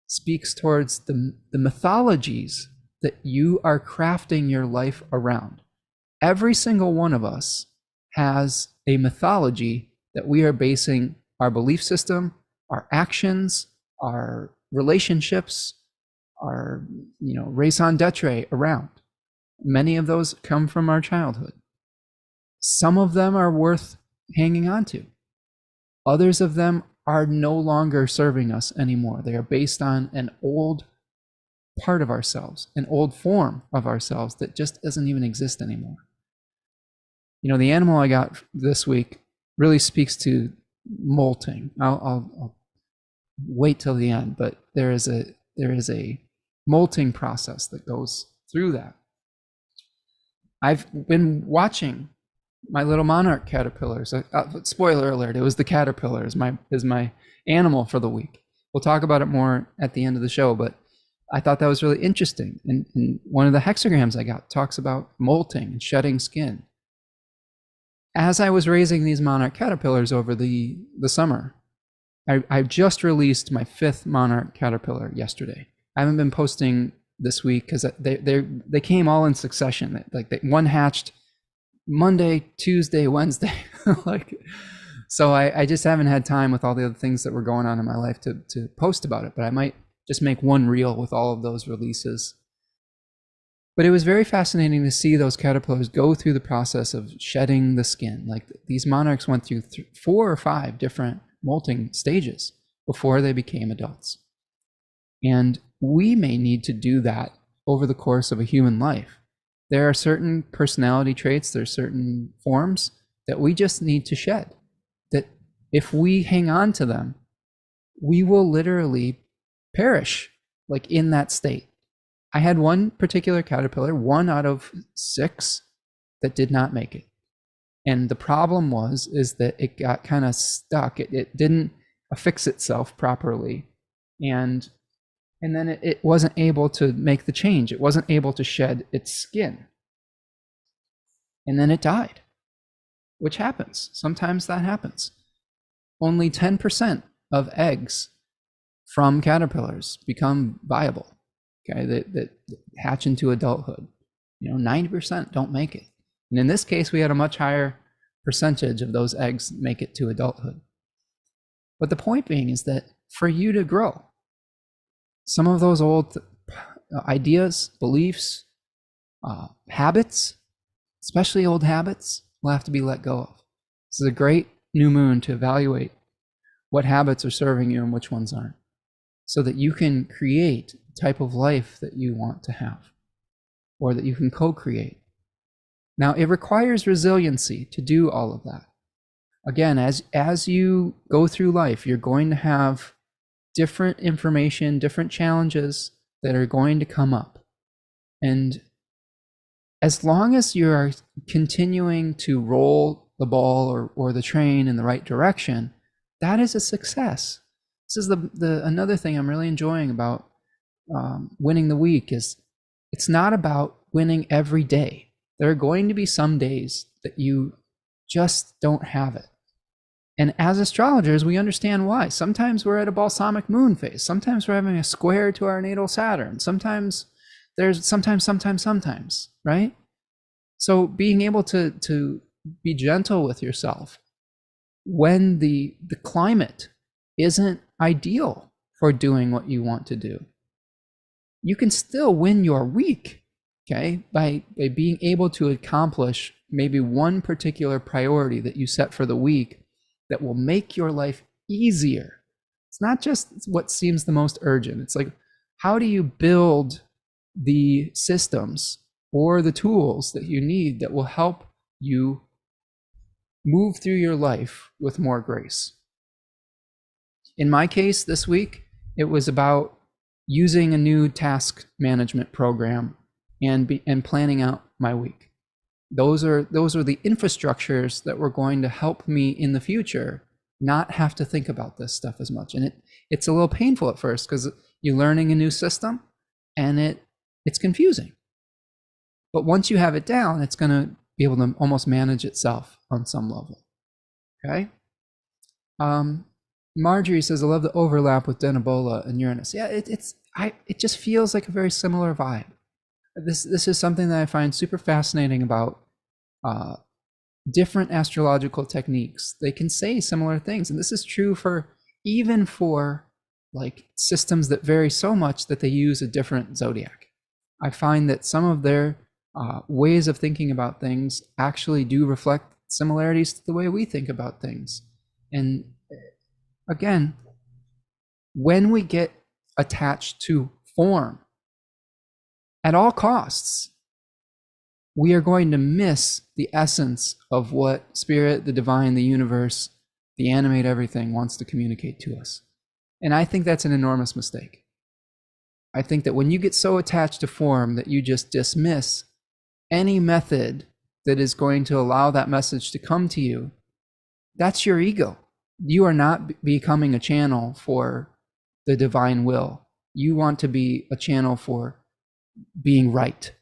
speaks towards the mythologies that you are crafting your life around. Every single one of us has a mythology that we are basing our belief system, our actions, our relationships, our raison d'etre around. Many of those come from our childhood. Some of them are worth hanging on to. Others of them are no longer serving us anymore. They are based on an old part of ourselves, an old form of ourselves that just doesn't even exist anymore. The animal I got this week really speaks to molting. I'll wait till the end, but there is a molting process that goes through that. I've been watching my little monarch caterpillars. Spoiler alert, it was the caterpillar is my animal for the week. We'll talk about it more at the end of the show, but I thought that was really interesting. And one of the hexagrams I got talks about molting and shedding skin. As I was raising these monarch caterpillars over the summer, I just released my 5th monarch caterpillar yesterday. I haven't been posting this week because they came all in succession. One hatched Monday, Tuesday, Wednesday. So I just haven't had time with all the other things that were going on in my life to post about it, but I might just make one reel with all of those releases. But it was very fascinating to see those caterpillars go through the process of shedding the skin. Like these monarchs went through 4 or 5 different molting stages before they became adults. And we may need to do that over the course of a human life. There are certain personality traits, there are certain forms that we just need to shed. That if we hang on to them, we will literally perish, in that state. I had one particular caterpillar, 1 out of 6, that did not make it. And the problem is that it got kind of stuck. It didn't affix itself properly. And then it wasn't able to make the change. It wasn't able to shed its skin. And then it died, which happens. Sometimes that happens. Only 10% of eggs from caterpillars become viable, okay, that hatch into adulthood. 90% don't make it. And in this case, we had a much higher percentage of those eggs make it to adulthood. But the point being is that for you to grow, some of those old ideas, beliefs, habits, especially old habits, will have to be let go of. This is a great new moon to evaluate what habits are serving you and which ones aren't, so that you can create the type of life that you want to have. or that you can co-create. Now, it requires resiliency to do all of that. Again, as you go through life, you're going to have different information, different challenges that are going to come up. And as long as you're continuing to roll the ball or the train in the right direction, that is a success. This is the another thing I'm really enjoying about winning the week is it's not about winning every day. There are going to be some days that you just don't have it. And as astrologers, we understand why. Sometimes we're at a balsamic moon phase. Sometimes we're having a square to our natal Saturn. Sometimes, right? So being able to be gentle with yourself when the climate isn't ideal for doing what you want to do, you can still win your week, okay, by being able to accomplish maybe one particular priority that you set for the week that will make your life easier. It's not just what seems the most urgent. It's like, how do you build the systems or the tools that you need that will help you move through your life with more grace? In my case this week, it was about using a new task management program and planning out my week. Those are the infrastructures that were going to help me in the future not have to think about this stuff as much. And it's a little painful at first because you're learning a new system and it's confusing. But once you have it down, it's going to be able to almost manage itself on some level. Okay. Marjorie says, I love the overlap with Denobola and Uranus. Yeah, it just feels like a very similar vibe. This is something that I find super fascinating about different astrological techniques. They can say similar things, and this is true for even for like systems that vary so much that they use a different zodiac. I find that some of their ways of thinking about things actually do reflect similarities to the way we think about things. And again, when we get attached to form at all costs, we are going to miss the essence of what spirit, the divine, the universe, the animate everything wants to communicate to us. And I think that's an enormous mistake. I think that when you get so attached to form that you just dismiss any method that is going to allow that message to come to you, that's your ego. You are not becoming a channel for the divine will. You want to be a channel for being right.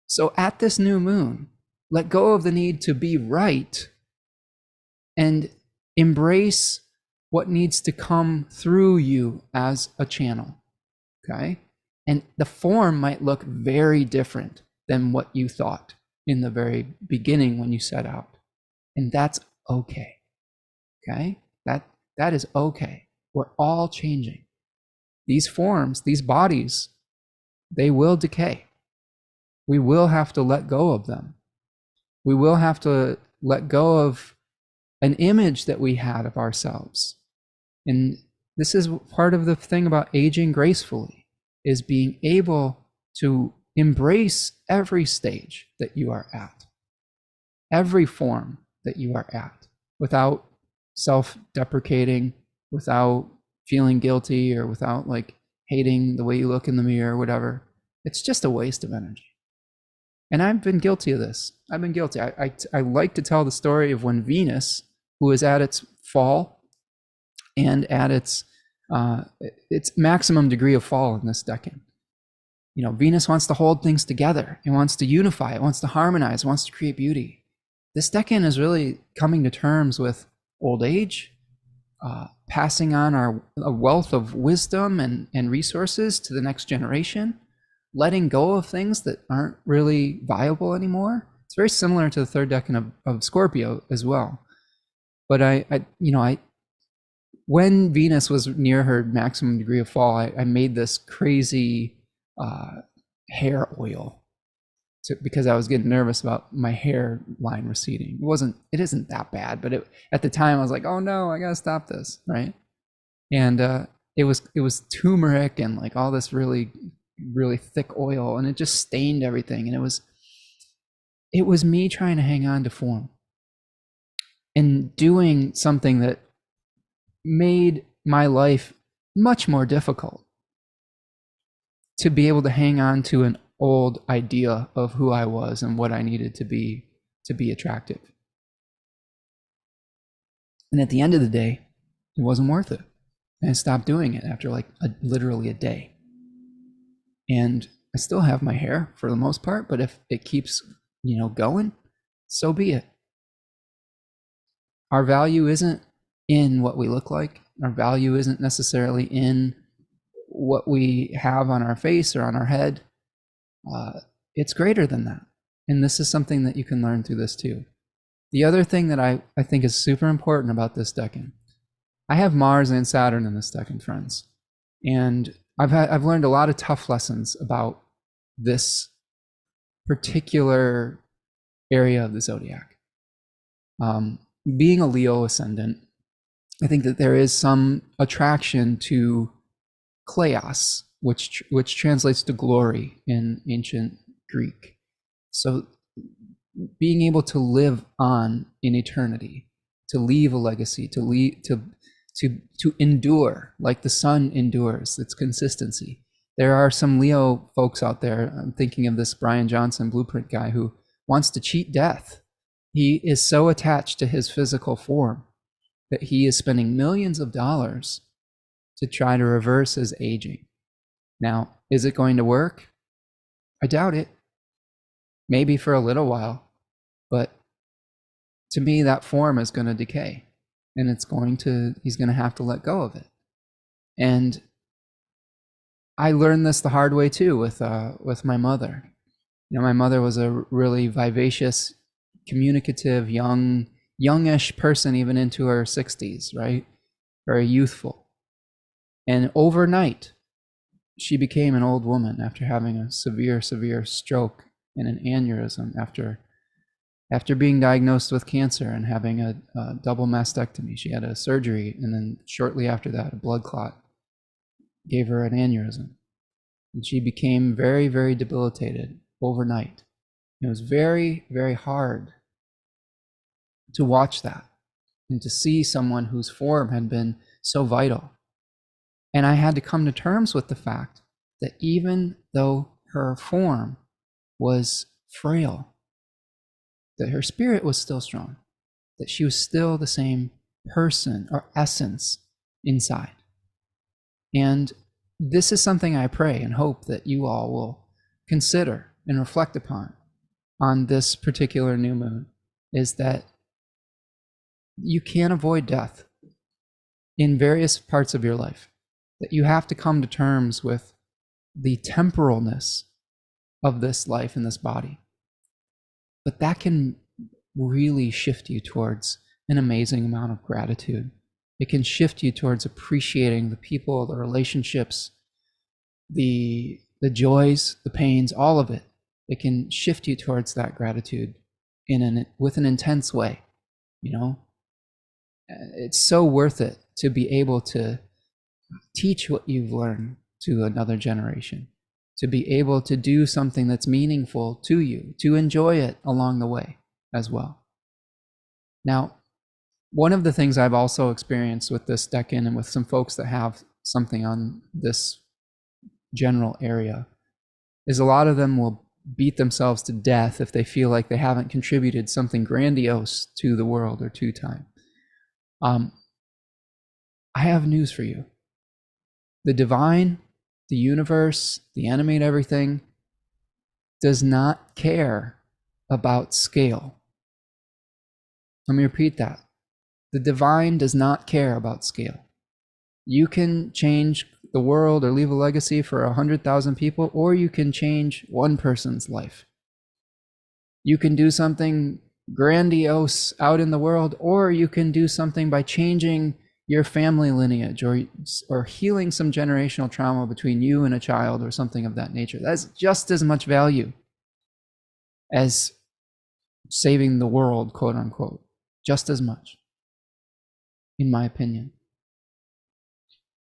So at this new moon, let go of the need to be right and embrace what needs to come through you as a channel, okay? And the form might look very different than what you thought in the very beginning when you set out. And that's okay, okay? That is okay. We're all changing. These forms, these bodies, they will decay. We will have to let go of them. We will have to let go of an image that we had of ourselves. And this is part of the thing about aging gracefully, is being able to embrace every stage that you are at, every form that you are at, without self-deprecating, without feeling guilty, or without like hating the way you look in the mirror or whatever. It's just a waste of energy. And I've been guilty of this. I've been guilty. I like to tell the story of when Venus, who is at its fall and at its maximum degree of fall in this decan. You know, Venus wants to hold things together. It wants to unify. It wants to harmonize. It wants to create beauty. This decan is really coming to terms with old age, passing on a wealth of wisdom and resources to the next generation, letting go of things that aren't really viable anymore. It's very similar to the third decan of Scorpio as well. But when Venus was near her maximum degree of fall, I made this crazy hair oil because I was getting nervous about my hairline receding. It isn't that bad, but at the time I was like, oh no, I gotta stop this, right? And it was turmeric and like all this really really thick oil, and it just stained everything. And it was me trying to hang on to form and doing something that made my life much more difficult, to be able to hang on to an old idea of who I was and what I needed to be attractive. And at the end of the day, it wasn't worth it. And I stopped doing it after like literally a day. And I still have my hair for the most part, but if it keeps, going, so be it. Our value isn't in what we look like. Our value isn't necessarily in what we have on our face or on our head. It's greater than that. And this is something that you can learn through this too. The other thing that I think is super important about this decan, I have Mars and Saturn in this decan, friends. And I've learned a lot of tough lessons about this particular area of the zodiac. Being a Leo ascendant, I think that there is some attraction to kleos, which translates to glory in ancient Greek. So being able to live on in eternity, to leave a legacy, to endure like the sun endures, its consistency. There are some Leo folks out there, I'm thinking of this Brian Johnson blueprint guy who wants to cheat death. He is so attached to his physical form that he is spending millions of dollars to try to reverse his aging. Now, is it going to work? I doubt it. Maybe for a little while, but to me, that form is going to decay, and he's going to have to let go of it. And I learned this the hard way too with my mother. My mother was a really vivacious, communicative, youngish person, even into her 60s, right? Very youthful. And overnight, she became an old woman after having a severe stroke and an aneurysm after being diagnosed with cancer and having a double mastectomy. She had a surgery, and then shortly after that, a blood clot gave her an aneurysm. And she became very, very debilitated overnight. It was very, very hard to watch that and to see someone whose form had been so vital. And I had to come to terms with the fact that even though her form was frail, that her spirit was still strong, that she was still the same person or essence inside. And this is something I pray and hope that you all will consider and reflect upon on this particular new moon, is that you can't avoid death in various parts of your life, that you have to come to terms with the temporalness of this life and this body. But that can really shift you towards an amazing amount of gratitude. It can shift you towards appreciating the people, the relationships, the joys, the pains, all of it. It can shift you towards that gratitude with an intense way. It's so worth it to be able to teach what you've learned to another generation, to be able to do something that's meaningful to you, to enjoy it along the way as well. Now, one of the things I've also experienced with this decan and with some folks that have something on this general area is a lot of them will beat themselves to death if they feel like they haven't contributed something grandiose to the world or to time. I have news for you. The divine, the universe, the animate everything does not care about scale. Let me repeat that. The divine does not care about scale. You can change the world or leave a legacy for 100,000 people, or you can change one person's life. You can do something grandiose out in the world, or you can do something by changing your family lineage or healing some generational trauma between you and a child or something of that nature. That's just as much value as saving the world, quote unquote, just as much, in my opinion.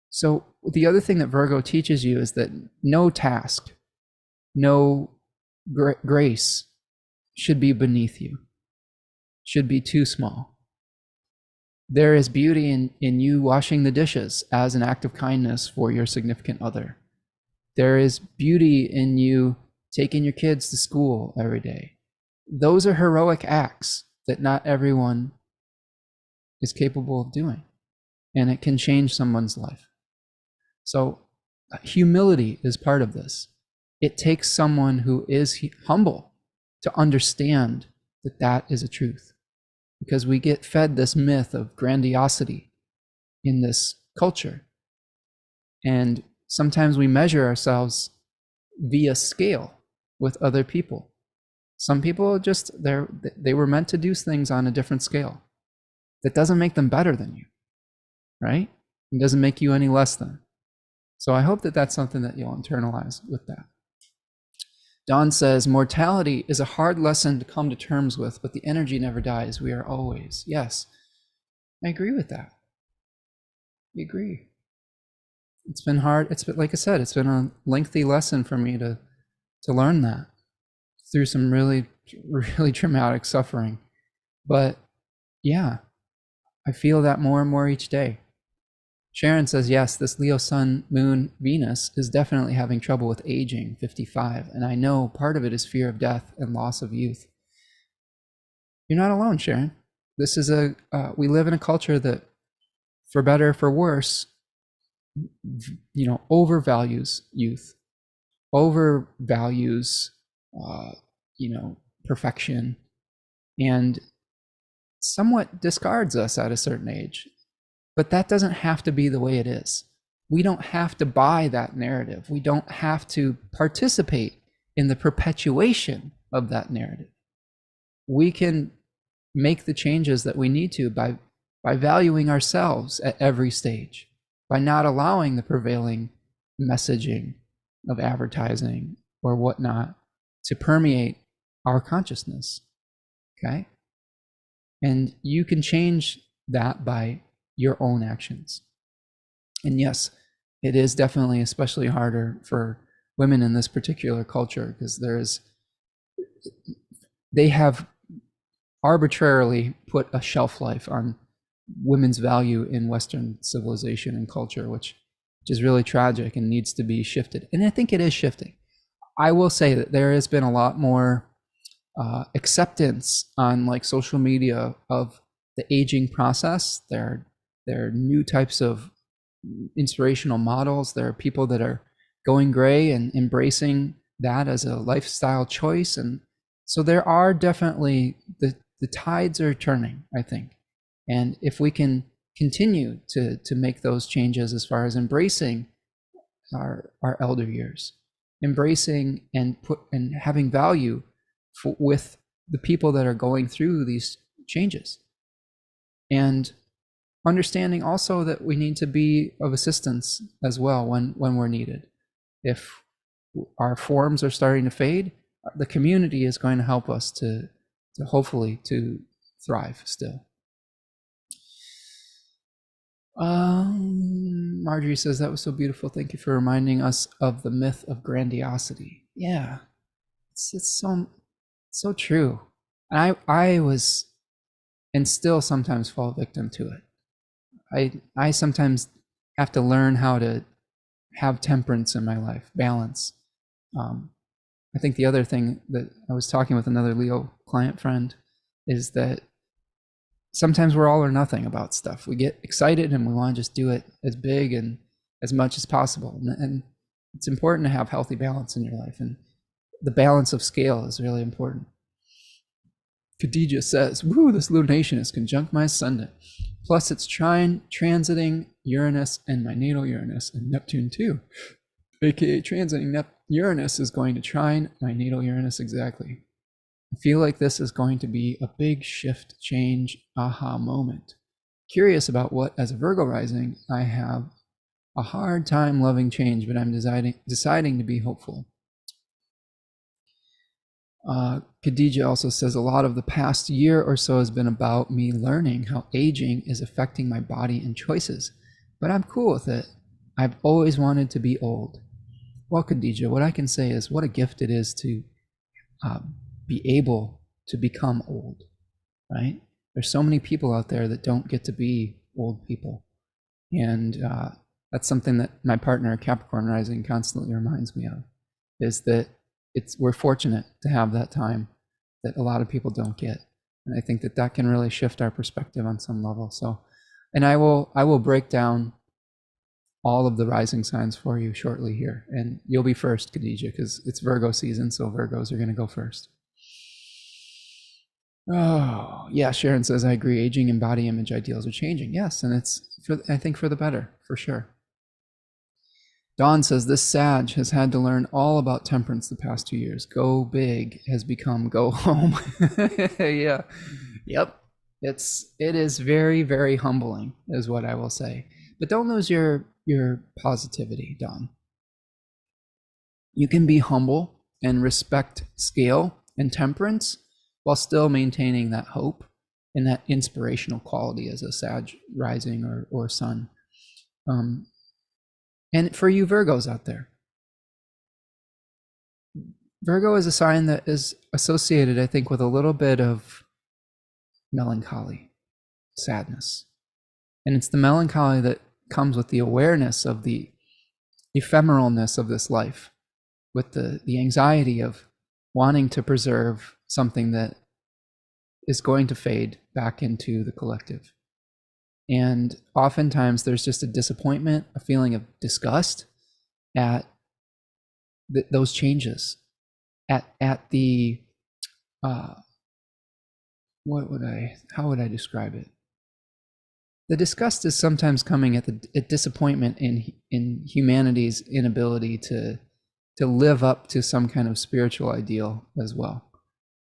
So the other thing that Virgo teaches you is that no task, no grace should be beneath you, should be too small. There is beauty in you washing the dishes as an act of kindness for your significant other. There is beauty in you taking your kids to school every day. Those are heroic acts that not everyone is capable of doing, and it can change someone's life. So humility is part of this. It takes someone who is humble to understand that that is a truth, because we get fed this myth of grandiosity in this culture. And sometimes we measure ourselves via scale with other people. Some people just, they were meant to do things on a different scale. That doesn't make them better than you, right? It doesn't make you any less than. So I hope that that's something that you'll internalize with that. Dawn says, mortality is a hard lesson to come to terms with, but the energy never dies. We are always. Yes, I agree with that. I agree. It's been hard. It's been, like I said, it's been a lengthy lesson for me to learn that through some really, really traumatic suffering. But yeah, I feel that more and more each day. Sharon says, yes, this Leo Sun, Moon, Venus is definitely having trouble with aging, 55. And I know part of it is fear of death and loss of youth. You're not alone, Sharon. This is we live in a culture that, for better or for worse, overvalues youth, overvalues, perfection, and somewhat discards us at a certain age. But that doesn't have to be the way it is. We don't have to buy that narrative. We don't have to participate in the perpetuation of that narrative. We can make the changes that we need to by valuing ourselves at every stage, by not allowing the prevailing messaging of advertising or whatnot to permeate our consciousness, okay? And you can change that by your own actions. And yes, it is definitely especially harder for women in this particular culture, because they have arbitrarily put a shelf life on women's value in Western civilization and culture, which is really tragic and needs to be shifted. And I think it is shifting. I will say that there has been a lot more acceptance on like social media of the aging process. There are new types of inspirational models. There are people that are going gray and embracing that as a lifestyle choice. And so there are definitely, the tides are turning, I think. And if we can continue to make those changes as far as embracing our elder years, embracing and having value with the people that are going through these changes, and understanding also that we need to be of assistance as well when we're needed. If our forms are starting to fade, the community is going to help us to hopefully to thrive still. Marjorie says, that was so beautiful. Thank you for reminding us of the myth of grandiosity. Yeah, it's so true. And I was, and still sometimes fall victim to it. I sometimes have to learn how to have temperance in my life, balance. I think the other thing that I was talking with another Leo client friend is that sometimes we're all or nothing about stuff. We get excited and we want to just do it as big and as much as possible. And it's important to have healthy balance in your life. And the balance of scale is really important. Khadija says, woo, this lunation is conjunct my ascendant. Plus it's transiting Uranus and my natal Uranus and Neptune too. AKA transiting Uranus is going to trine my natal Uranus exactly. I feel like this is going to be a big shift, change, aha moment. Curious about what, as a Virgo rising, I have a hard time loving change, but I'm deciding to be hopeful. Khadija also says, a lot of the past year or so has been about me learning how aging is affecting my body and choices, but I'm cool with it. I've always wanted to be old. Well, Khadija, what I can say is what a gift it is to be able to become old, right? There's so many people out there that don't get to be old people. And that's something that my partner, Capricorn Rising, constantly reminds me of, is that we're fortunate to have that time that a lot of people don't get. And I think that can really shift our perspective on some level. So, and I will break down all of the rising signs for you shortly here. And you'll be first, Khadija, because it's Virgo season, so Virgos are going to go first. Oh, yeah, Sharon says, I agree. Aging and body image ideals are changing. Yes, and it's, I think, for the better, for sure. Dawn says, this Sag has had to learn all about temperance the past 2 years. Go big has become go home. Yeah. Yep. It is very, very humbling, is what I will say. But don't lose your positivity, Dawn. You can be humble and respect scale and temperance while still maintaining that hope and that inspirational quality as a Sag rising or sun. And for you Virgos out there, Virgo is a sign that is associated, I think, with a little bit of melancholy, sadness. And it's the melancholy that comes with the awareness of the ephemeralness of this life, with the anxiety of wanting to preserve something that is going to fade back into the collective. And oftentimes there's just a disappointment, a feeling of disgust at those changes, at the how would I describe it? The disgust is sometimes coming at disappointment in humanity's inability to live up to some kind of spiritual ideal as well.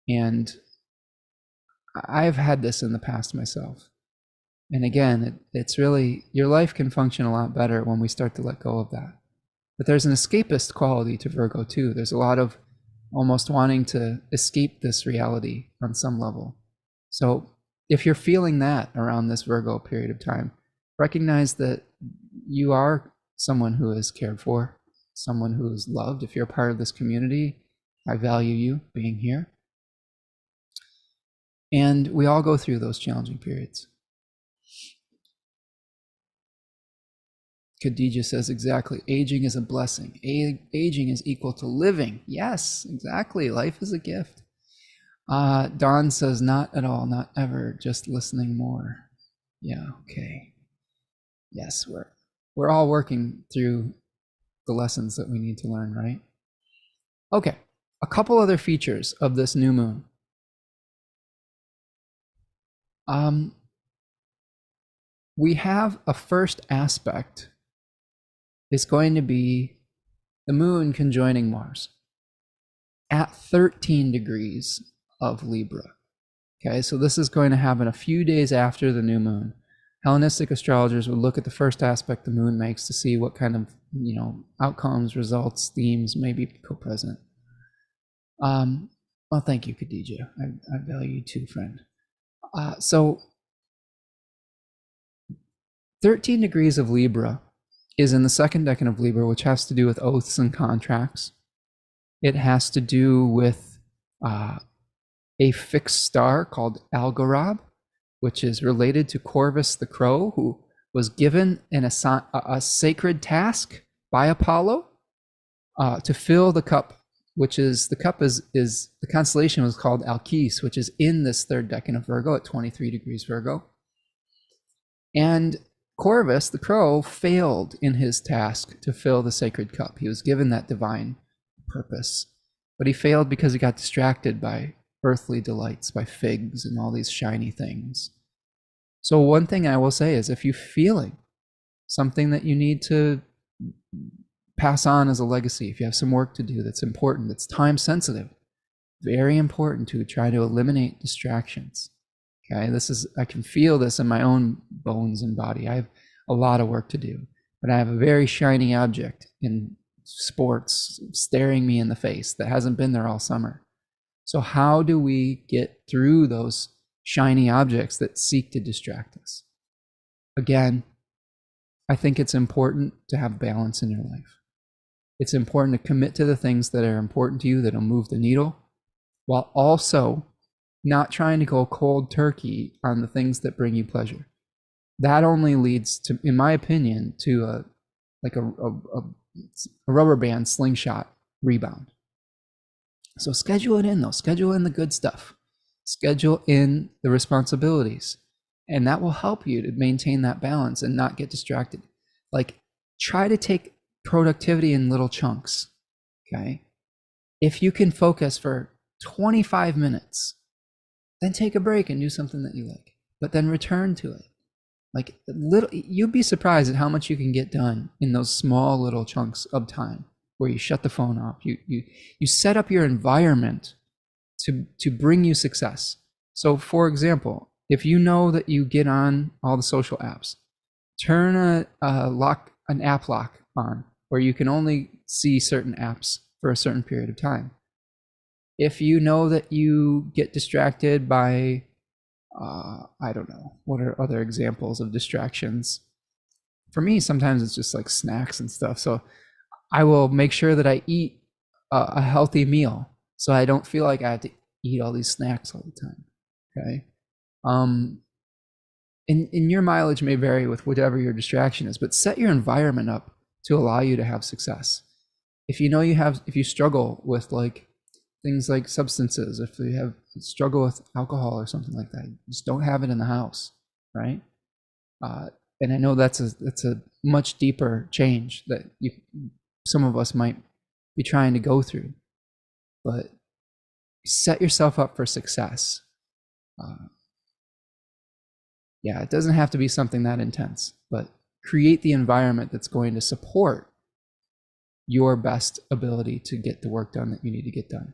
And I've had this in the past myself. And again, it's really, your life can function a lot better when we start to let go of that. But there's an escapist quality to Virgo too. There's a lot of almost wanting to escape this reality on some level. So if you're feeling that around this Virgo period of time, recognize that you are someone who is cared for, someone who is loved. If you're a part of this community, I value you being here. And we all go through those challenging periods. Khadija says, exactly. Aging is a blessing. Aging is equal to living. Yes, exactly. Life is a gift. Dawn says, not at all, not ever, just listening more. Yeah, okay. Yes, we're all working through the lessons that we need to learn, right? Okay, a couple other features of this new moon. We have a first aspect. It's going to be the moon conjoining Mars at 13 degrees of Libra. Okay, so this is going to happen a few days after the new moon. Hellenistic astrologers would look at the first aspect the moon makes to see what kind of, outcomes, results, themes may be co-present. Well, thank you, Khadija. I value you too, friend. So 13 degrees of Libra is in the second decan of Libra, which has to do with oaths and contracts. It has to do with a fixed star called Algorab, which is related to Corvus the Crow, who was given a sacred task by Apollo to fill the cup, which is, the cup is the constellation was called Alkes, which is in this third decan of Virgo at 23 degrees Virgo. And Corvus the Crow failed in his task to fill the sacred cup. He was given that divine purpose, but he failed because he got distracted by earthly delights, by figs and all these shiny things. So one thing I will say is, if you're feeling something that you need to pass on as a legacy, if you have some work to do that's important, that's time sensitive, very important to try to eliminate distractions. Okay, I can feel this in my own bones and body. I have a lot of work to do, but I have a very shiny object in sports staring me in the face that hasn't been there all summer. So how do we get through those shiny objects that seek to distract us? Again, I think it's important to have balance in your life. It's important to commit to the things that are important to you, that'll move the needle, while also not trying to go cold turkey on the things that bring you pleasure. That only leads to, in my opinion, to a rubber band slingshot rebound. So schedule it in, though. Schedule in the good stuff. Schedule in the responsibilities. And that will help you to maintain that balance and not get distracted. Like, try to take productivity in little chunks, okay? If you can focus for 25 minutes, then take a break and do something that you like, but then return to it. Like, you'd be surprised at how much you can get done in those small little chunks of time where you shut the phone off. You set up your environment to bring you success. So, for example, if you know that you get on all the social apps, turn an app lock on, where you can only see certain apps for a certain period of time. If you know that you get distracted by, I don't know, what are other examples of distractions? For me, sometimes it's just like snacks and stuff. So I will make sure that I eat a healthy meal, so I don't feel like I have to eat all these snacks all the time. Okay. And your mileage may vary with whatever your distraction is, but set your environment up to allow you to have success. If you know if you struggle with like things like substances, if you struggle with alcohol or something like that, just don't have it in the house, right? And I know that's a much deeper change that some of us might be trying to go through, but set yourself up for success. Yeah, it doesn't have to be something that intense, but create the environment that's going to support your best ability to get the work done that you need to get done.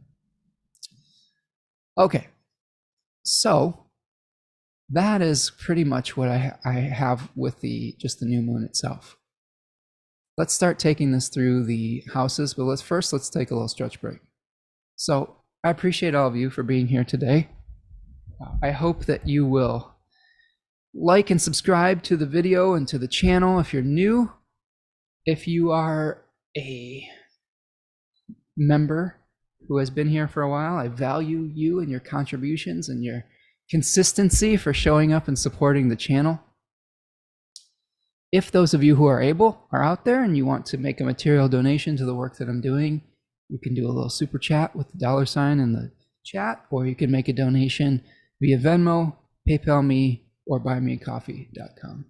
Okay, so that is pretty much what I have with just the new moon itself. Let's start taking this through the houses, but let's take a little stretch break. So I appreciate all of you for being here today. I hope that you will like and subscribe to the video and to the channel if you're new. If you are a member who has been here for a while, I value you and your contributions and your consistency for showing up and supporting the channel. If those of you who are able are out there and you want to make a material donation to the work that I'm doing, you can do a little super chat with the $ in the chat, or you can make a donation via Venmo, PayPal me, or buymeacoffee.com.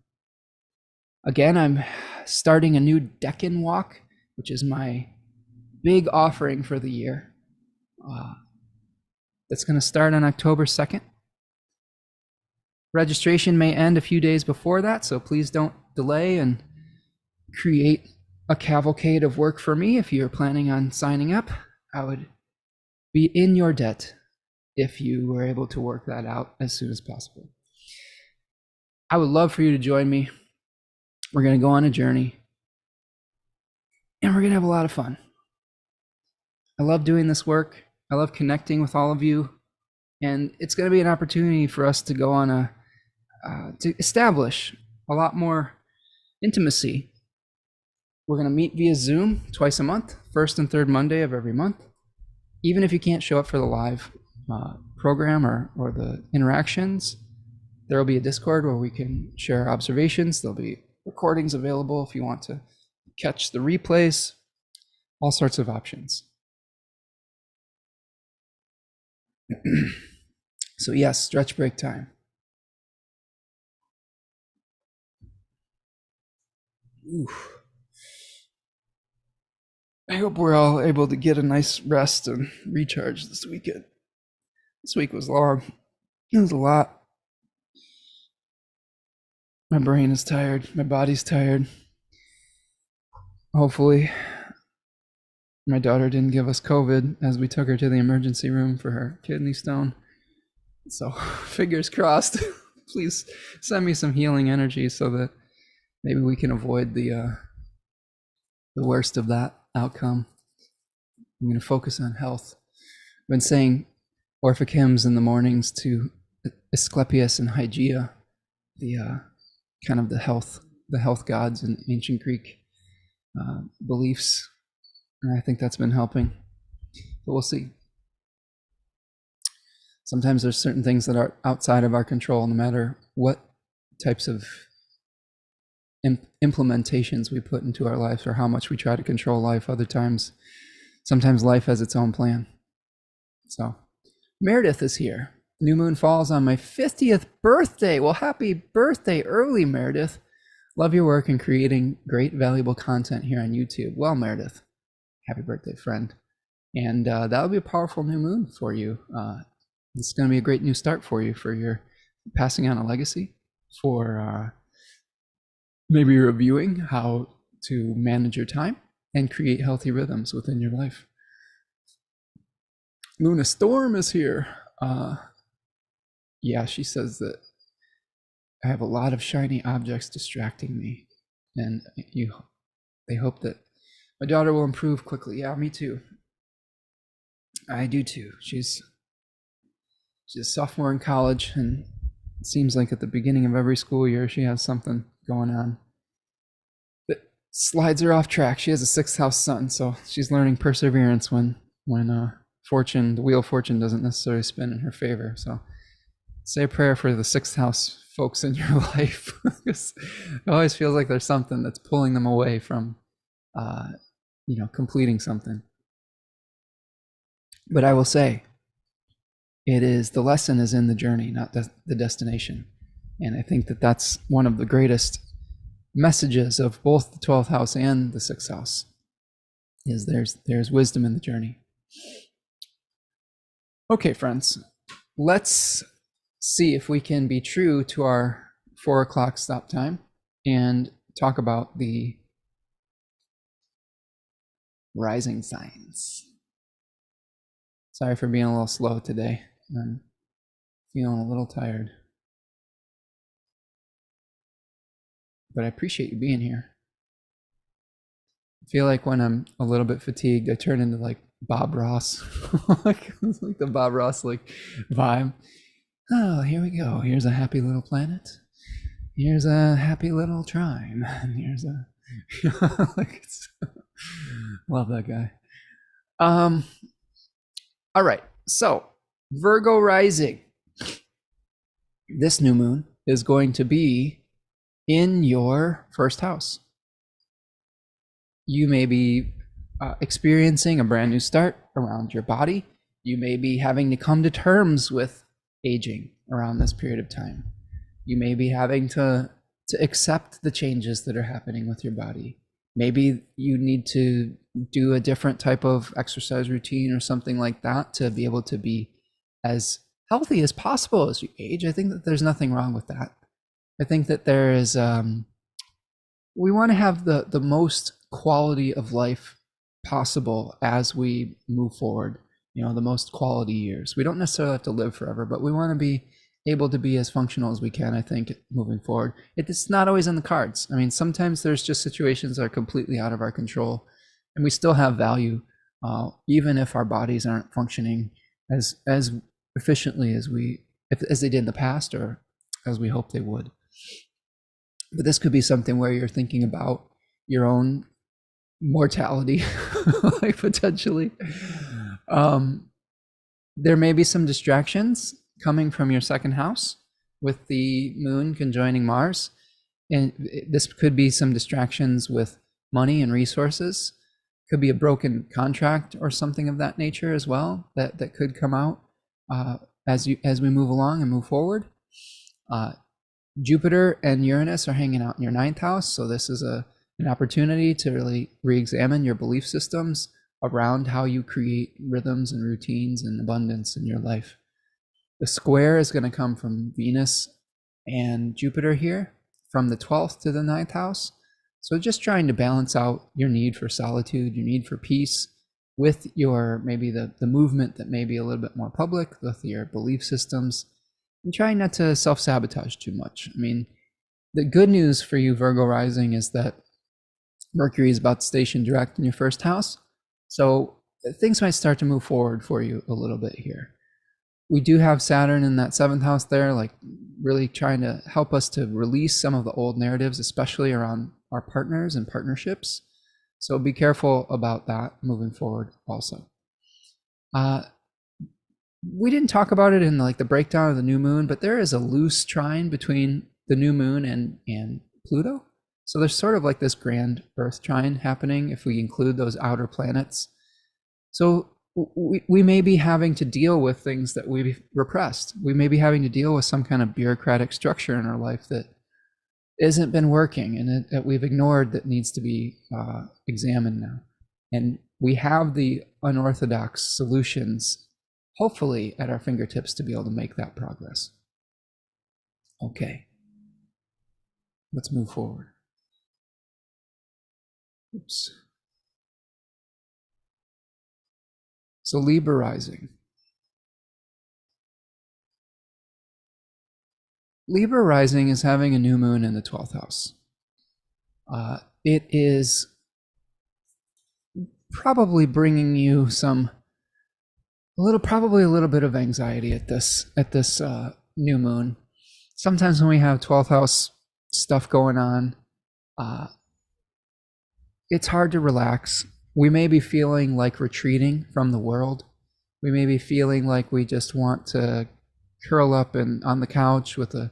Again, I'm starting a new Deccan walk, which is my big offering for the year. That's going to start on October 2nd. Registration may end a few days before that, so please don't delay and create a cavalcade of work for me. If you're planning on signing up, I would be in your debt if you were able to work that out as soon as possible. I would love for you to join me. We're going to go on a journey, and we're going to have a lot of fun. I love doing this work. I love connecting with all of you, and it's going to be an opportunity for us to go on to establish a lot more intimacy. We're going to meet via Zoom twice a month, first and third Monday of every month. Even if you can't show up for the live program or the interactions, there will be a Discord where we can share observations. There'll be recordings available if you want to catch the replays, all sorts of options. So yes, stretch break time. Oof. I hope we're all able to get a nice rest and recharge this weekend. This week was long. It was a lot. My brain is tired. My body's tired. Hopefully, my daughter didn't give us COVID as we took her to the emergency room for her kidney stone. So, fingers crossed. Please send me some healing energy so that maybe we can avoid the worst of that outcome. I'm going to focus on health. I've been saying Orphic hymns in the mornings to Asclepius and Hygeia, the kind of the health the health gods and ancient Greek beliefs. And I think that's been helping. But we'll see. Sometimes there's certain things that are outside of our control, no matter what types of implementations we put into our life or how much we try to control life. Other times, sometimes life has its own plan. So Meredith is here. New moon falls on my 50th birthday. Well, happy birthday early, Meredith. Love your work and creating great, valuable content here on YouTube. Well, Meredith, happy birthday, friend. And that'll be a powerful new moon for you. It's going to be a great new start for you, for your passing on a legacy, for maybe reviewing how to manage your time and create healthy rhythms within your life. Luna Storm is here. Yeah, she says that I have a lot of shiny objects distracting me, and they hope that my daughter will improve quickly. Yeah, me too. I do too. She's a sophomore in college, and it seems like at the beginning of every school year she has something going on that slides her off track. She has a 6th house sun, so she's learning perseverance when fortune, the wheel of fortune, doesn't necessarily spin in her favor. So say a prayer for the 6th house folks in your life. It always feels like there's something that's pulling them away from completing something. But I will say, the lesson is in the journey, not the destination. And I think that that's one of the greatest messages of both the 12th house and the 6th house, is there's wisdom in the journey. Okay, friends, let's see if we can be true to our 4 o'clock stop time and talk about the rising signs. Sorry for being a little slow today. I'm feeling a little tired. But I appreciate you being here. I feel like when I'm a little bit fatigued, I turn into like Bob Ross. like the Bob Ross vibe. Oh, here we go. Here's a happy little planet. Here's a happy little trine. And here's love that guy. All right. So Virgo rising. This new moon is going to be in your 1st house. You may be experiencing a brand new start around your body. You may be having to come to terms with aging around this period of time. You may be having to accept the changes that are happening with your body. Maybe you need to do a different type of exercise routine or something like that to be able to be as healthy as possible as you age. I think that there's nothing wrong with that. I think that there is, we want to have the most quality of life possible as we move forward, the most quality years. We don't necessarily have to live forever, but we want to be able to be as functional as we can, I think, moving forward. It's not always in the cards. I mean, sometimes there's just situations that are completely out of our control, and we still have value, even if our bodies aren't functioning as efficiently as they did in the past, or as we hope they would. But this could be something where you're thinking about your own mortality, like potentially. There may be some distractions coming from your 2nd house with the moon conjoining Mars. And this could be some distractions with money and resources. Could be a broken contract or something of that nature as well that could come out as we move along and move forward. Jupiter and Uranus are hanging out in your 9th house, so this is an opportunity to really re-examine your belief systems around how you create rhythms and routines and abundance in your life. The square is going to come from Venus and Jupiter here, from the 12th to the 9th house. So just trying to balance out your need for solitude, your need for peace, with your maybe the movement that may be a little bit more public, with your belief systems, and trying not to self-sabotage too much. I mean, the good news for you, Virgo rising, is that Mercury is about to station direct in your 1st house. So things might start to move forward for you a little bit here. We do have Saturn in that 7th house there, like really trying to help us to release some of the old narratives, especially around our partners and partnerships. So be careful about that moving forward also. We didn't talk about it in like the breakdown of the new moon, but there is a loose trine between the new moon and Pluto. So there's sort of like this grand Earth trine happening if we include those outer planets. So we may be having to deal with things that we've repressed. We may be having to deal with some kind of bureaucratic structure in our life that isn't been working and that we've ignored, that needs to be examined now. And we have the unorthodox solutions, hopefully, at our fingertips to be able to make that progress. Okay, let's move forward. Oops. So Libra rising. Libra rising is having a new moon in the 12th house. It is probably bringing you probably a little bit of anxiety at this new moon. Sometimes when we have 12th house stuff going on, it's hard to relax. We may be feeling like retreating from the world. We may be feeling like we just want to curl up on the couch with a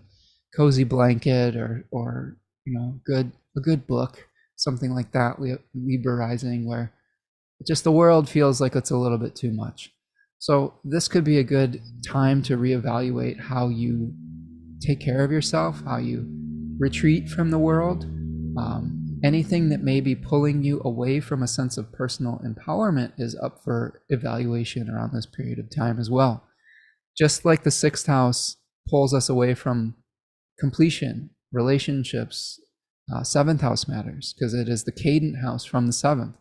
cozy blanket or a good book, something like that. Libra rising, where just the world feels like it's a little bit too much. So this could be a good time to reevaluate how you take care of yourself, how you retreat from the world. Anything that may be pulling you away from a sense of personal empowerment is up for evaluation around this period of time as well. Just like the 6th house pulls us away from completion, relationships, 7th house matters because it is the cadent house from the 7th.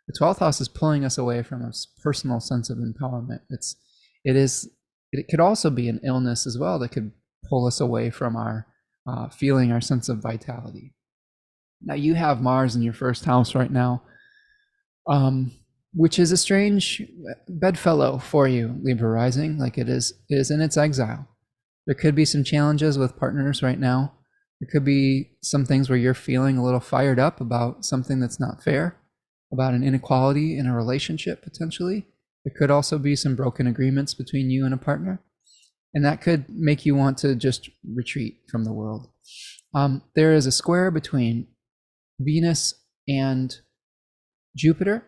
The 12th house is pulling us away from a personal sense of empowerment. It could also be an illness as well that could pull us away from our feeling our sense of vitality. Now you have Mars in your 1st house right now, which is a strange bedfellow for you, Libra rising. Like it is in its exile. There could be some challenges with partners right now. There could be some things where you're feeling a little fired up about something that's not fair, about an inequality in a relationship potentially. There could also be some broken agreements between you and a partner. And that could make you want to just retreat from the world. There is a square between Venus and Jupiter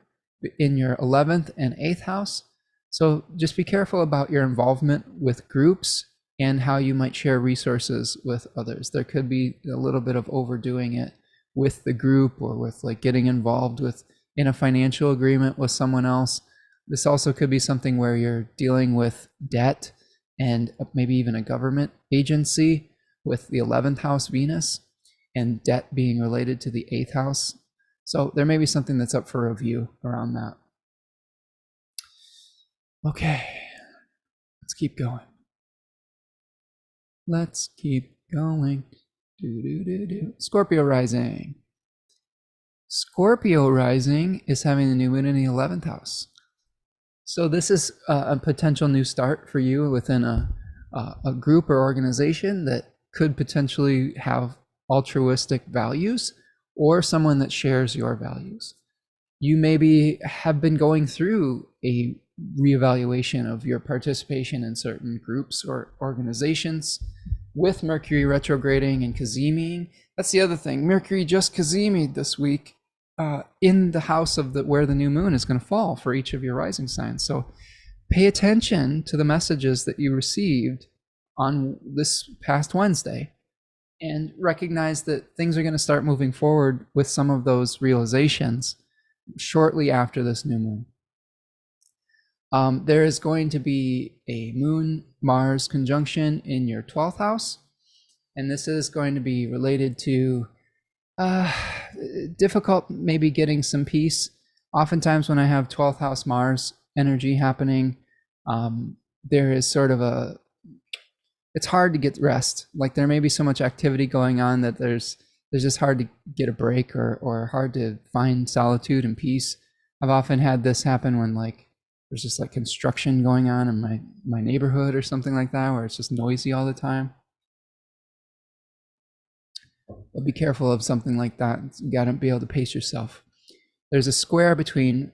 in your 11th and 8th house. So just be careful about your involvement with groups and how you might share resources with others. There could be a little bit of overdoing it with the group or with like getting involved in a financial agreement with someone else. This also could be something where you're dealing with debt and maybe even a government agency with the 11th house Venus, and debt being related to the 8th house. So there may be something that's up for review around that. Okay, let's keep going. Let's keep going. Scorpio rising. Scorpio rising is having the new moon in the 11th house. So this is a potential new start for you within a group or organization that could potentially have altruistic values, or someone that shares your values. You maybe have been going through a reevaluation of your participation in certain groups or organizations with Mercury retrograding and Kazemiing. That's the other thing. Mercury just Kazemied this week in the house of where the new moon is going to fall for each of your rising signs. So pay attention to the messages that you received on this past Wednesday, and recognize that things are going to start moving forward with some of those realizations shortly after this new moon. There is going to be a Moon-Mars conjunction in your 12th house, and this is going to be related to difficult maybe getting some peace. Oftentimes when I have 12th house Mars energy happening, there is sort of it's hard to get rest. Like there may be so much activity going on that there's just hard to get a break or hard to find solitude and peace. I've often had this happen when like there's just like construction going on in my neighborhood or something like that, where it's just noisy all the time. But be careful of something like that. You got to be able to pace yourself. There's a square between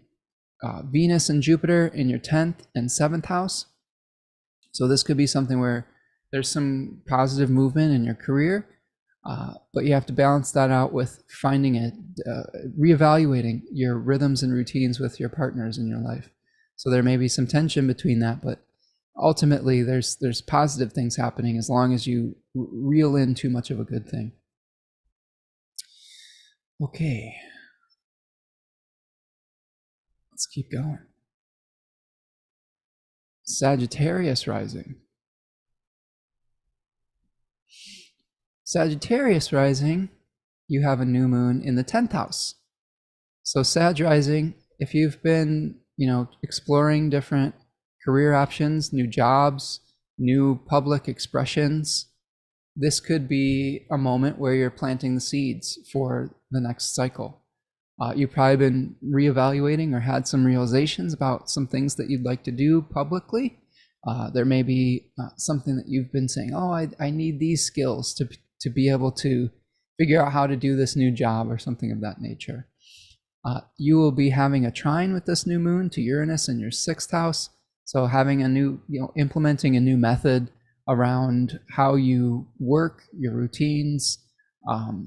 Venus and Jupiter in your 10th and 7th house. So this could be something where there's some positive movement in your career, but you have to balance that out with finding it, reevaluating your rhythms and routines with your partners in your life. So there may be some tension between that, but ultimately there's positive things happening as long as you reel in too much of a good thing. Okay. Let's keep going. Sagittarius rising. Sagittarius rising, you have a new moon in the 10th house. So Sag rising, if you've been, exploring different career options, new jobs, new public expressions, this could be a moment where you're planting the seeds for the next cycle. You've probably been reevaluating or had some realizations about some things that you'd like to do publicly. There may be something that you've been saying, oh, I need these skills to be able to figure out how to do this new job or something of that nature. You will be having a trine with this new moon to Uranus in your 6th house. So having a new, implementing a new method around how you work, your routines.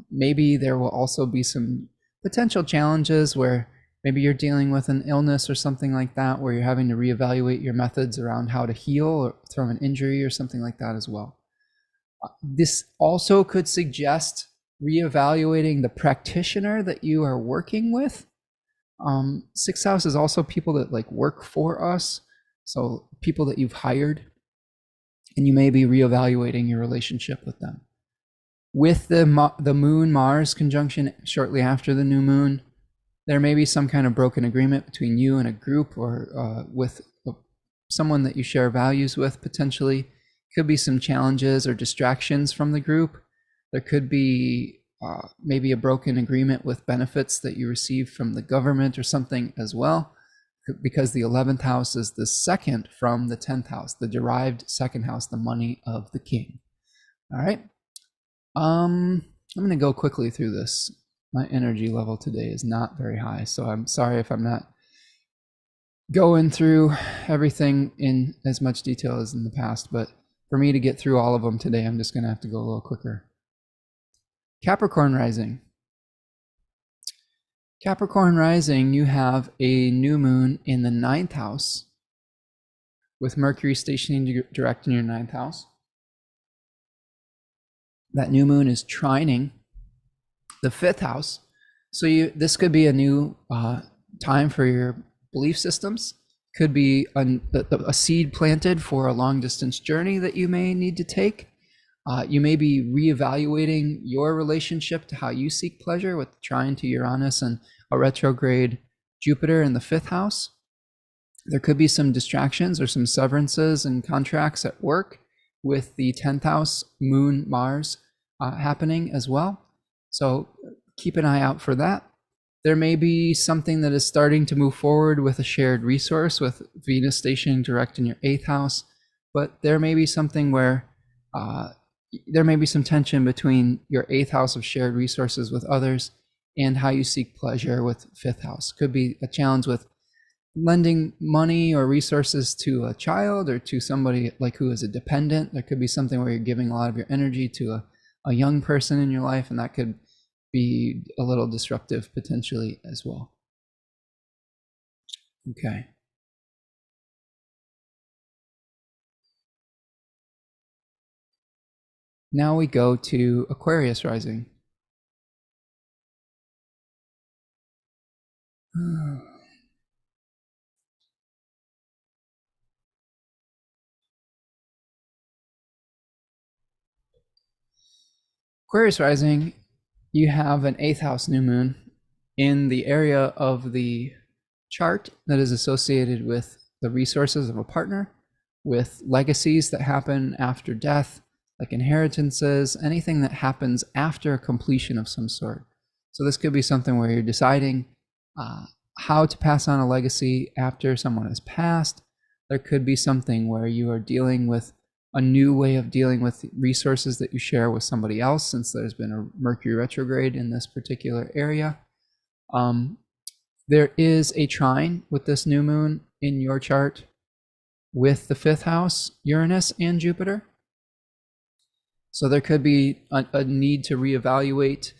Maybe there will also be some potential challenges where maybe you're dealing with an illness or something like that, where you're having to reevaluate your methods around how to heal from an injury or something like that as well. This also could suggest reevaluating the practitioner that you are working with. 6th house is also people that work for us. So people that you've hired, and you may be reevaluating your relationship with them. With the Moon-Mars conjunction shortly after the new moon, there may be some kind of broken agreement between you and a group or with someone that you share values with potentially. Could be some challenges or distractions from the group. There could be maybe a broken agreement with benefits that you receive from the government or something as well, because the 11th house is the second from the 10th house, the derived 2nd house, the money of the king. All right. I'm going to go quickly through this. My energy level today is not very high, so I'm sorry if I'm not going through everything in as much detail as in the past, but for me to get through all of them today, I'm just going to have to go a little quicker. Capricorn rising. Capricorn rising, you have a new moon in the 9th house with Mercury stationing direct in your 9th house. That new moon is trining the 5th house. So this could be a new time for your belief systems. Could be a seed planted for a long distance journey that you may need to take. You may be reevaluating your relationship to how you seek pleasure with trine to Uranus and a retrograde Jupiter in the 5th house. There could be some distractions or some severances and contracts at work with the 10th house Moon Mars happening as well. So keep an eye out for that. There may be something that is starting to move forward with a shared resource with Venus stationing direct in your 8th house, but there may be something where there may be some tension between your 8th house of shared resources with others and how you seek pleasure with 5th house. Could be a challenge with lending money or resources to a child or to somebody who is a dependent. There could be something where you're giving a lot of your energy to a young person in your life, and that could be a little disruptive potentially as well. Okay. Now we go to Aquarius rising. Aquarius rising, you have an 8th house new moon in the area of the chart that is associated with the resources of a partner, with legacies that happen after death, like inheritances, anything that happens after a completion of some sort. So this could be something where you're deciding how to pass on a legacy after someone has passed. There could be something where you are dealing with a new way of dealing with resources that you share with somebody else, since there's been a Mercury retrograde in this particular area. There is a trine with this new moon in your chart with the 5th house, Uranus and Jupiter. So there could be a need to reevaluate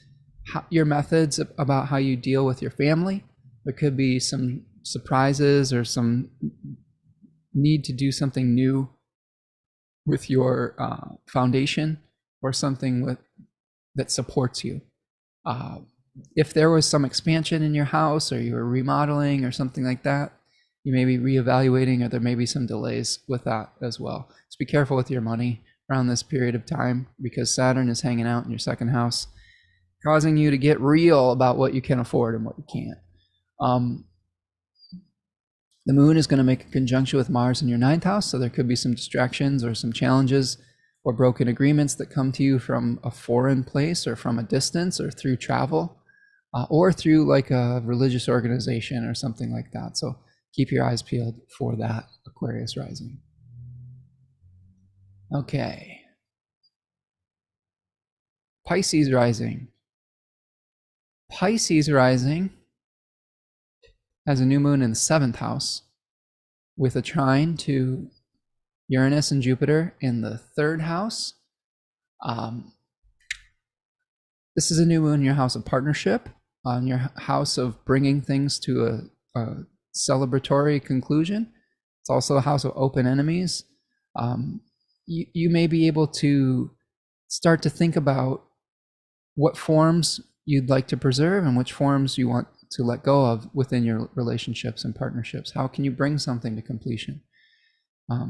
your methods about how you deal with your family. There could be some surprises or some need to do something new with your foundation, or something that supports you. If there was some expansion in your house, or you were remodeling or something like that, you may be reevaluating, or there may be some delays with that as well. So be careful with your money around this period of time, because Saturn is hanging out in your 2nd house, causing you to get real about what you can afford and what you can't. The moon is going to make a conjunction with Mars in your 9th house, so there could be some distractions or some challenges or broken agreements that come to you from a foreign place, or from a distance, or through travel, or through like a religious organization or something like that. So keep your eyes peeled for that, Aquarius rising. Okay. Pisces rising. Pisces rising has a new moon in the 7th house with a trine to Uranus and Jupiter in the 3rd house. This is a new moon in your house of partnership, on your house of bringing things to a celebratory conclusion. It's also a house of open enemies. You may be able to start to think about what forms you'd like to preserve and which forms you want to let go of within your relationships and partnerships. How can you bring something to completion?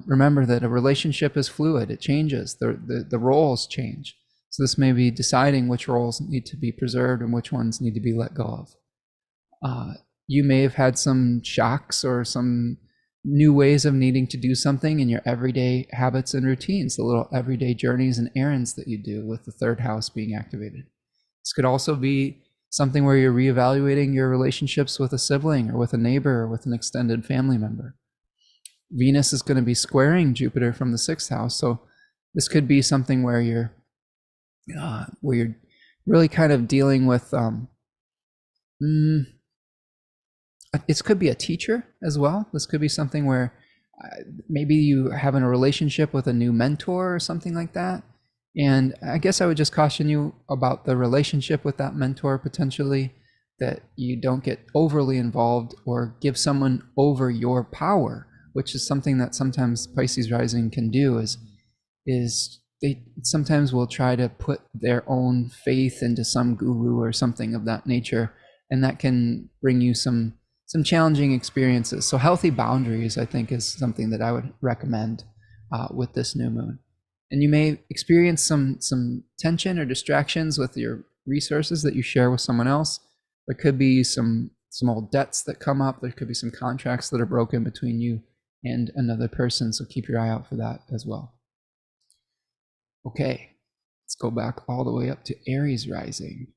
Remember that a relationship is fluid. It changes. The roles change. So this may be deciding which roles need to be preserved and which ones need to be let go of. You may have had some shocks or some new ways of needing to do something in your everyday habits and routines, the little everyday journeys and errands that you do, with the 3rd house being activated. This could also be something where you're reevaluating your relationships with a sibling, or with a neighbor, or with an extended family member. Venus is going to be squaring Jupiter from the 6th house, so this could be something where you're really kind of dealing with. It could be a teacher as well. This could be something where maybe you having a relationship with a new mentor or something like that. And I guess I would just caution you about the relationship with that mentor, potentially, that you don't get overly involved or give someone over your power, which is something that sometimes Pisces rising can do, is they sometimes will try to put their own faith into some guru or something of that nature, and that can bring you some challenging experiences. So healthy boundaries, I think, is something that I would recommend with this new moon. And you may experience some tension or distractions with your resources that you share with someone else. There could be some old debts that come up. There could be some contracts that are broken between you and another person. So keep your eye out for that as well. Okay, let's go back all the way up to Aries rising.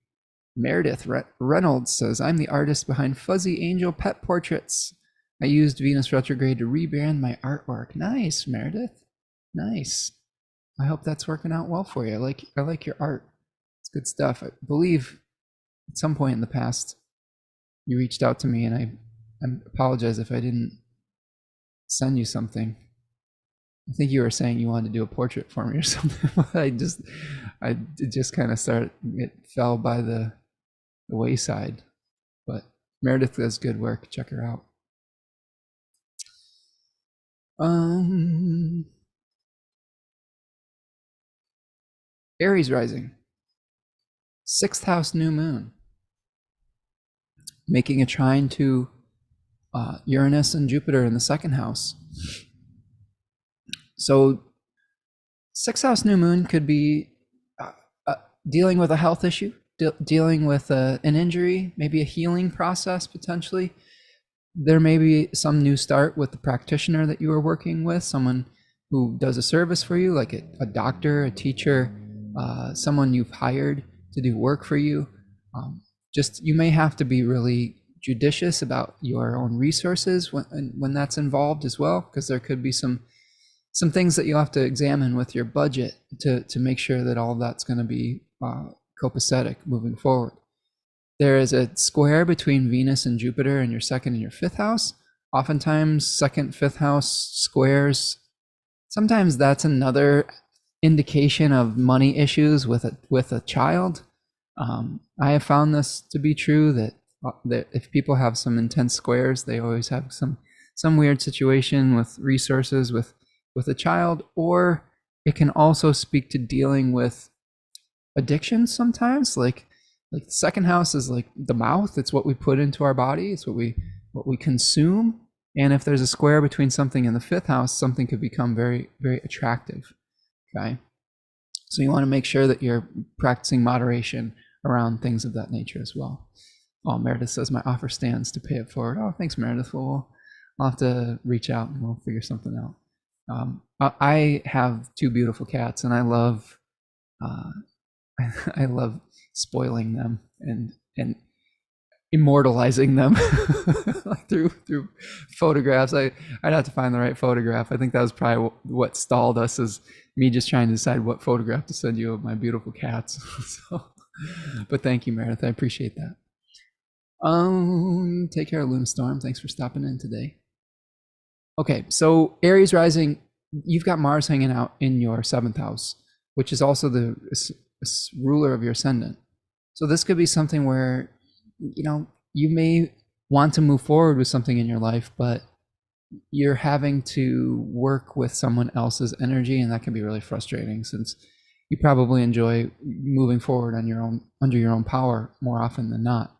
Meredith Reynolds says, I'm the artist behind Fuzzy Angel Pet Portraits. I used Venus retrograde to rebrand my artwork. Nice, Meredith. Nice. I hope that's working out well for you. I like your art. It's good stuff. I believe at some point in the past you reached out to me, and I apologize if I didn't send you something. I think you were saying you wanted to do a portrait for me or something. I just kind of started. It fell by the wayside. But Meredith does good work. Check her out. Aries rising. 6th house new moon. Making a trine to Uranus and Jupiter in the 2nd house. So 6th house new moon could be dealing with a health issue, dealing with an injury, maybe a healing process potentially. There may be some new start with the practitioner that you are working with, someone who does a service for you, like a doctor, a teacher, someone you've hired to do work for you. Just you may have to be really judicious about your own resources when that's involved as well, because there could be some some things that you'll have to examine with your budget to make sure that all that's going to be copacetic moving forward. There is a square between Venus and Jupiter in your second and your fifth house. Oftentimes, second, fifth house squares, sometimes that's another indication of money issues with a child. I have found this to be true, that if people have some intense squares, they always have some weird situation with resources with a child, or it can also speak to dealing with addictions sometimes. Like the second house is like the mouth. It's what we put into our body. It's what we consume. And if there's a square between something in the fifth house, something could become very, very attractive. Okay. So you want to make sure that you're practicing moderation around things of that nature as well. Oh, Meredith says my offer stands to pay it forward. Oh, thanks, Meredith. I'll have to reach out and we'll figure something out. I have two beautiful cats, and I love I love spoiling them and immortalizing them like through photographs. I'd have to find the right photograph. I think that was probably what stalled us, is me just trying to decide what photograph to send you of my beautiful cats. So, but thank you, Meredith. I appreciate that. Take care, Luna Storm. Thanks for stopping in today. Okay, so Aries rising, you've got Mars hanging out in your seventh house, which is also the ruler of your ascendant. So this could be something where, you may want to move forward with something in your life, but you're having to work with someone else's energy, and that can be really frustrating, since you probably enjoy moving forward on your own, under your own power, more often than not.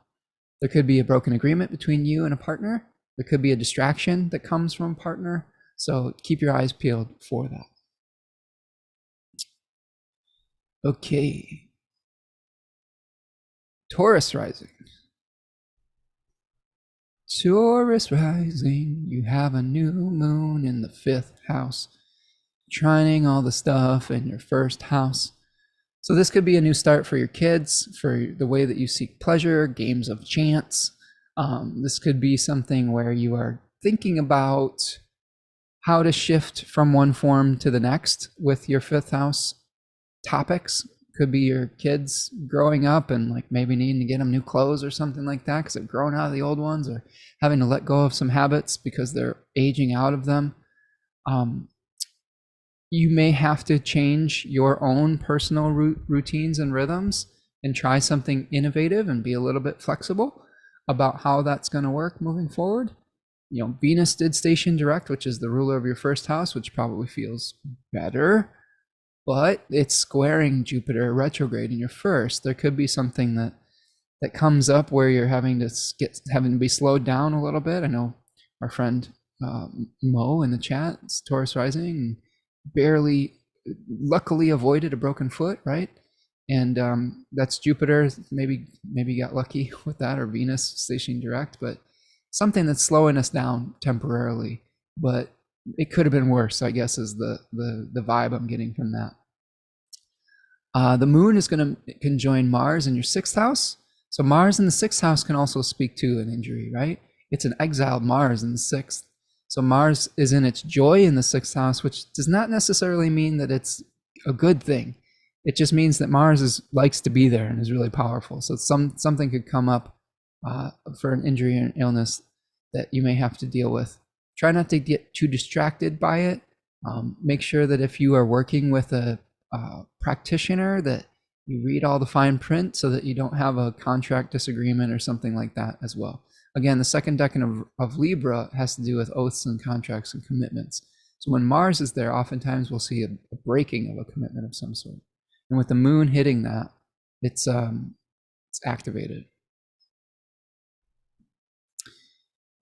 There could be a broken agreement between you and a partner. There could be a distraction that comes from a partner. So keep your eyes peeled for that. Okay. Taurus rising. Taurus rising, you have a new moon in the fifth house, trining all the stuff in your first house. So this could be a new start for your kids, for the way that you seek pleasure, games of chance. This could be something where you are thinking about how to shift from one form to the next with your fifth house topics. Could be your kids growing up and like maybe needing to get them new clothes or something like that because they're growing out of the old ones, or having to let go of some habits because they're aging out of them. You may have to change your own personal routines and rhythms and try something innovative and be a little bit flexible about how that's going to work moving forward. Venus did station direct, which is the ruler of your first house, which probably feels better, but it's squaring Jupiter retrograde in your first. There could be something that comes up where you're having to be slowed down a little bit. I know our friend Mo in the chat, it's Taurus rising, luckily avoided a broken foot, right? And that's Jupiter. Maybe got lucky with that, or Venus stationing direct, but something that's slowing us down temporarily. But it could have been worse, I guess, is the vibe I'm getting from that. The moon is going to conjoin Mars in your sixth house. So Mars in the sixth house can also speak to an injury, right? It's an exiled Mars in the sixth. So Mars is in its joy in the sixth house, which does not necessarily mean that it's a good thing. It just means that Mars likes to be there and is really powerful. So something could come up for an injury or an illness that you may have to deal with. Try not to get too distracted by it. Make sure that if you are working with a practitioner, that you read all the fine print so that you don't have a contract disagreement or something like that as well. Again, the second decan of Libra has to do with oaths and contracts and commitments. So when Mars is there, oftentimes we'll see a breaking of a commitment of some sort. And with the moon hitting that, it's activated.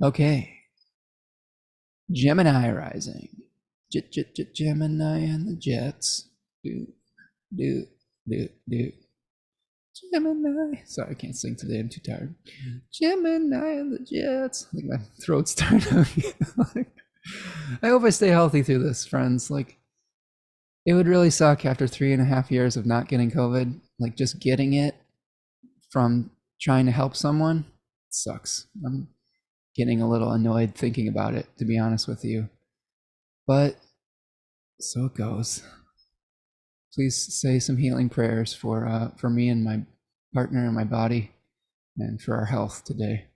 Okay. Gemini rising. Gemini and the Jets. Do. Gemini. Sorry, I can't sing today. I'm too tired. Gemini and the Jets. I think my throat's starting to. I hope I stay healthy through this, friends. It would really suck after 3.5 years of not getting COVID. Just getting it from trying to help someone sucks. I'm getting a little annoyed thinking about it, to be honest with you. But So it goes. Please say some healing prayers for me and my partner and my body, and for our health today.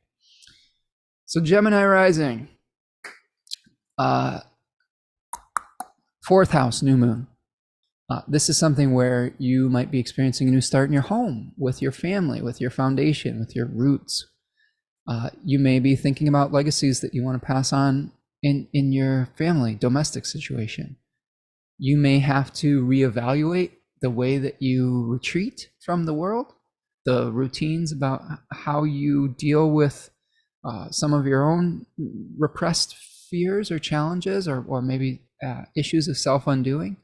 So Gemini rising, 4th house, new moon. This is something where you might be experiencing a new start in your home, with your family, with your foundation, with your roots. You may be thinking about legacies that you want to pass on in your family, domestic situation. You may have to reevaluate the way that you retreat from the world, the routines about how you deal with some of your own repressed fears or challenges, or maybe issues of self-undoing.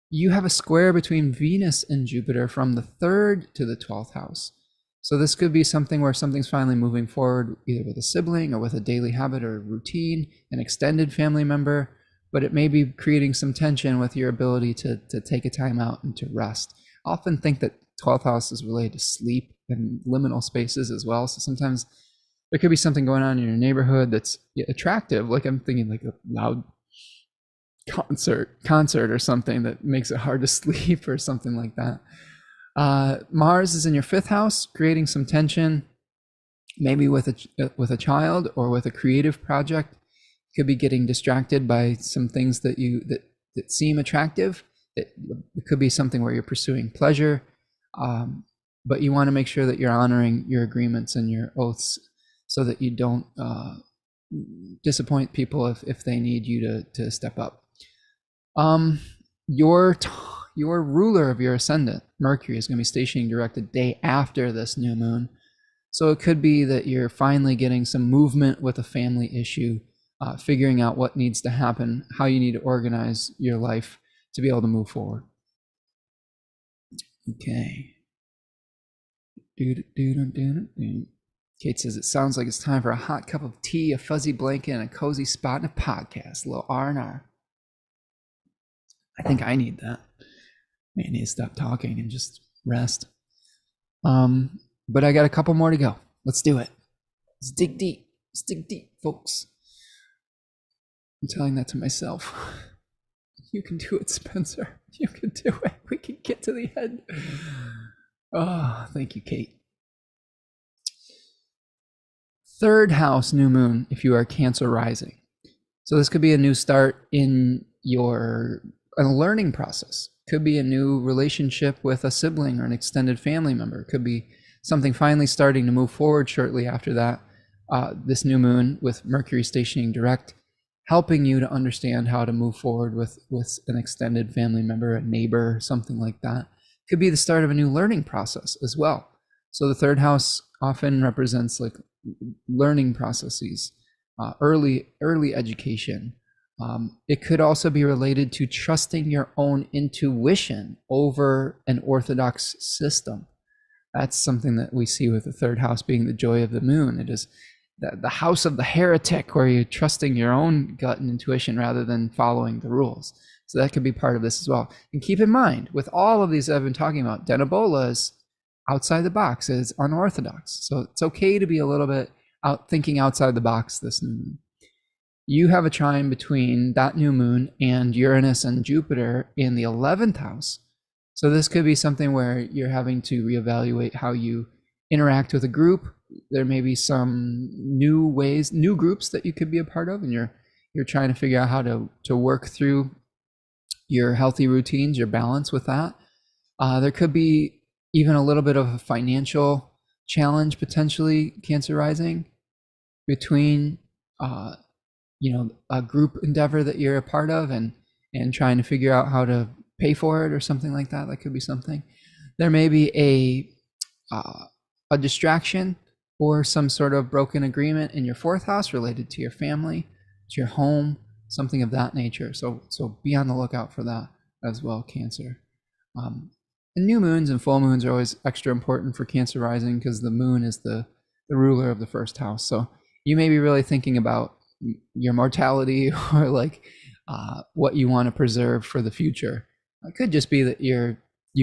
You have a square between Venus and Jupiter from the 3rd to the 12th house. So this could be something where something's finally moving forward, either with a sibling or with a daily habit or routine, an extended family member, but it may be creating some tension with your ability to take a time out and to rest. I often think that 12th house is related to sleep and liminal spaces as well. So sometimes there could be something going on in your neighborhood that's attractive. Like I'm thinking like a loud concert or something that makes it hard to sleep or something like that. Mars is in your 5th house, creating some tension, maybe with a child or with a creative project. You could be getting distracted by some things that seem attractive. It could be something where you're pursuing pleasure, but you want to make sure that you're honoring your agreements and your oaths, so that you don't disappoint people if they need you to step up. Your ruler of your ascendant, Mercury, is going to be stationing direct a day after this new moon. So it could be that you're finally getting some movement with a family issue, figuring out what needs to happen, how you need to organize your life to be able to move forward. Okay. Kate says, it sounds like it's time for a hot cup of tea, a fuzzy blanket, and a cozy spot in a podcast. A little R&R. I think I need that. I need to stop talking and just rest. But I got a couple more to go. Let's do it. Let's dig deep. Let's dig deep, folks. I'm telling that to myself. You can do it, Spencer. You can do it. We can get to the end. Oh, thank you, Kate. 3rd house, new moon, if you are Cancer rising. So this could be a new start in a learning process. Could be a new relationship with a sibling or an extended family member. Could be something finally starting to move forward shortly after that. This new moon with Mercury stationing direct, helping you to understand how to move forward with an extended family member, a neighbor, something like that. Could be the start of a new learning process as well. So the 3rd house often represents like learning processes, early education. It could also be related to trusting your own intuition over an orthodox system. That's something that we see with the 3rd house being the joy of the moon. It is the house of the heretic, where you're trusting your own gut and intuition rather than following the rules. So that could be part of this as well. And keep in mind, with all of these I've been talking about, Denobola is outside the box, is unorthodox. So it's okay to be a little bit thinking outside the box this new moon. You have a trine between that new moon and Uranus and Jupiter in the 11th house. So this could be something where you're having to reevaluate how you interact with a group. There may be some new groups that you could be a part of, and you're trying to figure out how to work through your healthy routines, your balance with that. There could be even a little bit of a financial challenge, potentially Cancer rising, between a group endeavor that you're a part of and trying to figure out how to pay for it or something like that. That could be something. There may be a distraction or some sort of broken agreement in your 4th house related to your family, to your home, something of that nature. So be on the lookout for that as well, Cancer. And new moons and full moons are always extra important for Cancer rising, because the moon is the ruler of the 1st house. So you may be really thinking about your mortality or like what you want to preserve for the future. It could just be that you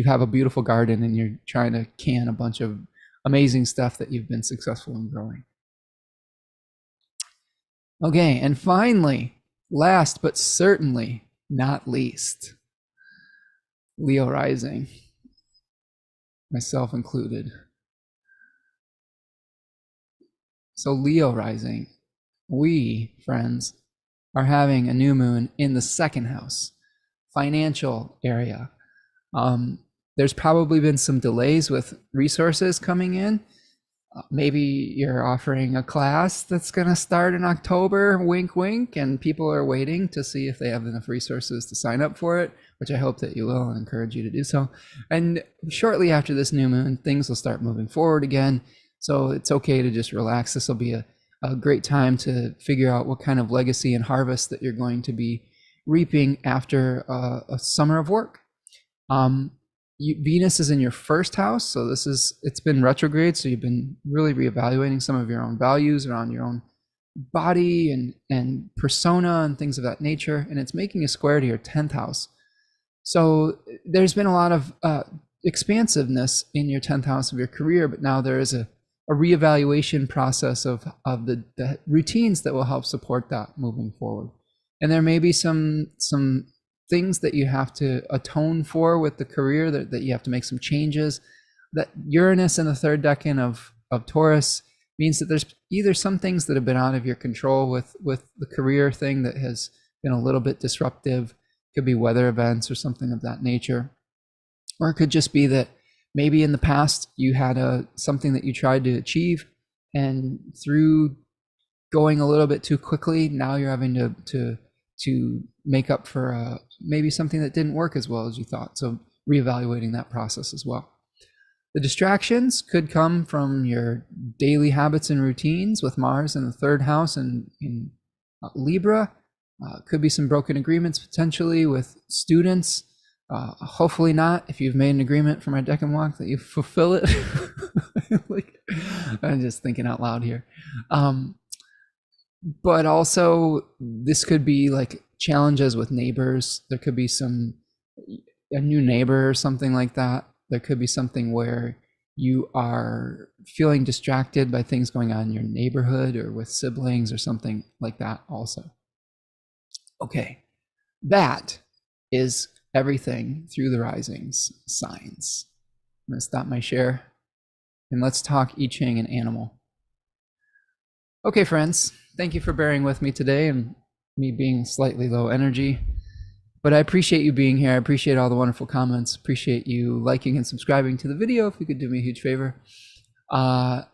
have a beautiful garden and you're trying to can a bunch of amazing stuff that you've been successful in growing. Okay, and finally, Last but certainly not least, Leo rising, myself included. So Leo rising, we, friends, are having a new moon in the second house, financial area. There's probably been some delays with resources coming in. Maybe you're offering a class that's going to start in October, wink, wink, and people are waiting to see if they have enough resources to sign up for it, which I hope that you will and encourage you to do so. And shortly after this new moon, things will start moving forward again. So it's okay to just relax. This will be a great time to figure out what kind of legacy and harvest that you're going to be reaping after a summer of work. Venus is in your first house, so it's been retrograde, so you've been really reevaluating some of your own values around your own body and persona and things of that nature, and it's making a square to your 10th house. So there's been a lot of expansiveness in your 10th house of your career, but now there is a reevaluation process of the routines that will help support that moving forward. And there may be some things that you have to atone for with the career, that you have to make some changes. That Uranus in the third decan of Taurus means that there's either some things that have been out of your control with the career thing that has been a little bit disruptive. Could be weather events or something of that nature. Or it could just be that maybe in the past you had something that you tried to achieve, and through going a little bit too quickly, now you're having to make up for maybe something that didn't work as well as you thought. So reevaluating that process as well. The distractions could come from your daily habits and routines with Mars in the third house and in Libra. Could be some broken agreements potentially with students. Hopefully not. If you've made an agreement for my Deccan walk, that you fulfill it. I'm just thinking out loud here. But also this could be like challenges with neighbors. There could be a new neighbor or something like that. There could be something where you are feeling distracted by things going on in your neighborhood or with siblings or something like that also. Okay, that is everything through the risings signs. I'm going to stop my share and let's talk I-Ching and animal. Okay, friends, thank you for bearing with me today and me being slightly low energy, but I appreciate you being here. I appreciate all the wonderful comments. Appreciate you liking and subscribing to the video. If you could do me a huge favor. I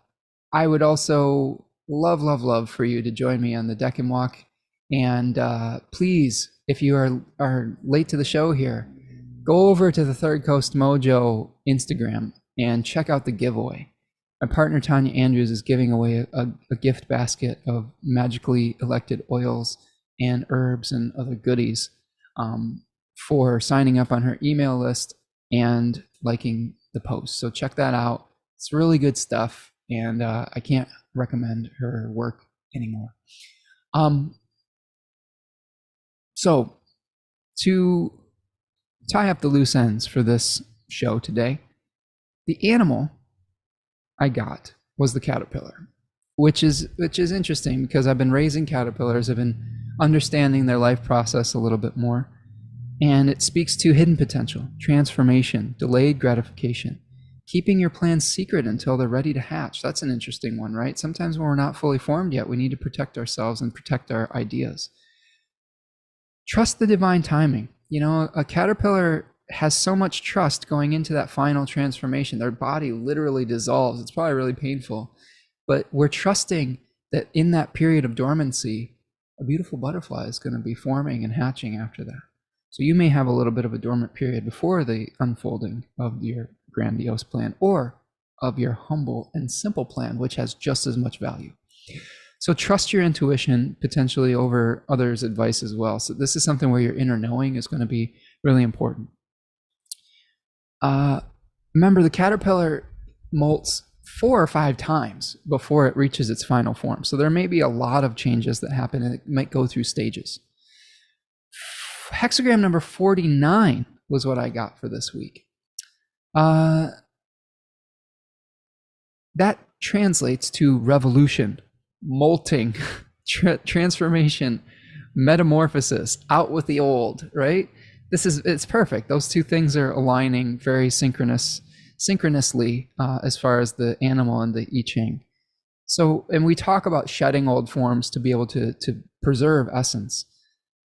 would also love for you to join me on the Deccan walk. And please, if you are late to the show here, go over to the Third Coast Mojo Instagram and check out the giveaway. My partner Tanya Andrews is giving away a gift basket of magically elected oils and herbs and other goodies for signing up on her email list and liking the post. So check that out. It's really good stuff, and I can't recommend her work anymore. So to tie up the loose ends for this show today, the animal I got was the caterpillar, which is interesting because I've been raising caterpillars. I've been understanding their life process a little bit more, and it speaks to hidden potential, transformation, delayed gratification, keeping your plans secret until they're ready to hatch. That's an interesting one, right? Sometimes when we're not fully formed yet, we need to protect ourselves and protect our ideas. Trust the divine timing. You know, a caterpillar has so much trust going into that final transformation. Their body literally dissolves. It's probably really painful, but we're trusting that in that period of dormancy, a beautiful butterfly is going to be forming and hatching after that. So you may have a little bit of a dormant period before the unfolding of your grandiose plan or of your humble and simple plan, which has just as much value. So trust your intuition potentially over others' advice as well. So this is something where your inner knowing is going to be really important. Remember, the caterpillar molts 4 or 5 times before it reaches its final form. So there may be a lot of changes that happen, and it might go through stages. Hexagram number 49 was what I got for this week. That translates to revolution, molting, transformation, Metamorphosis, out with the old, right? It's perfect. Those two things are aligning very synchronously as far as the animal and the I-Ching. So, and we talk about shedding old forms to be able to preserve essence.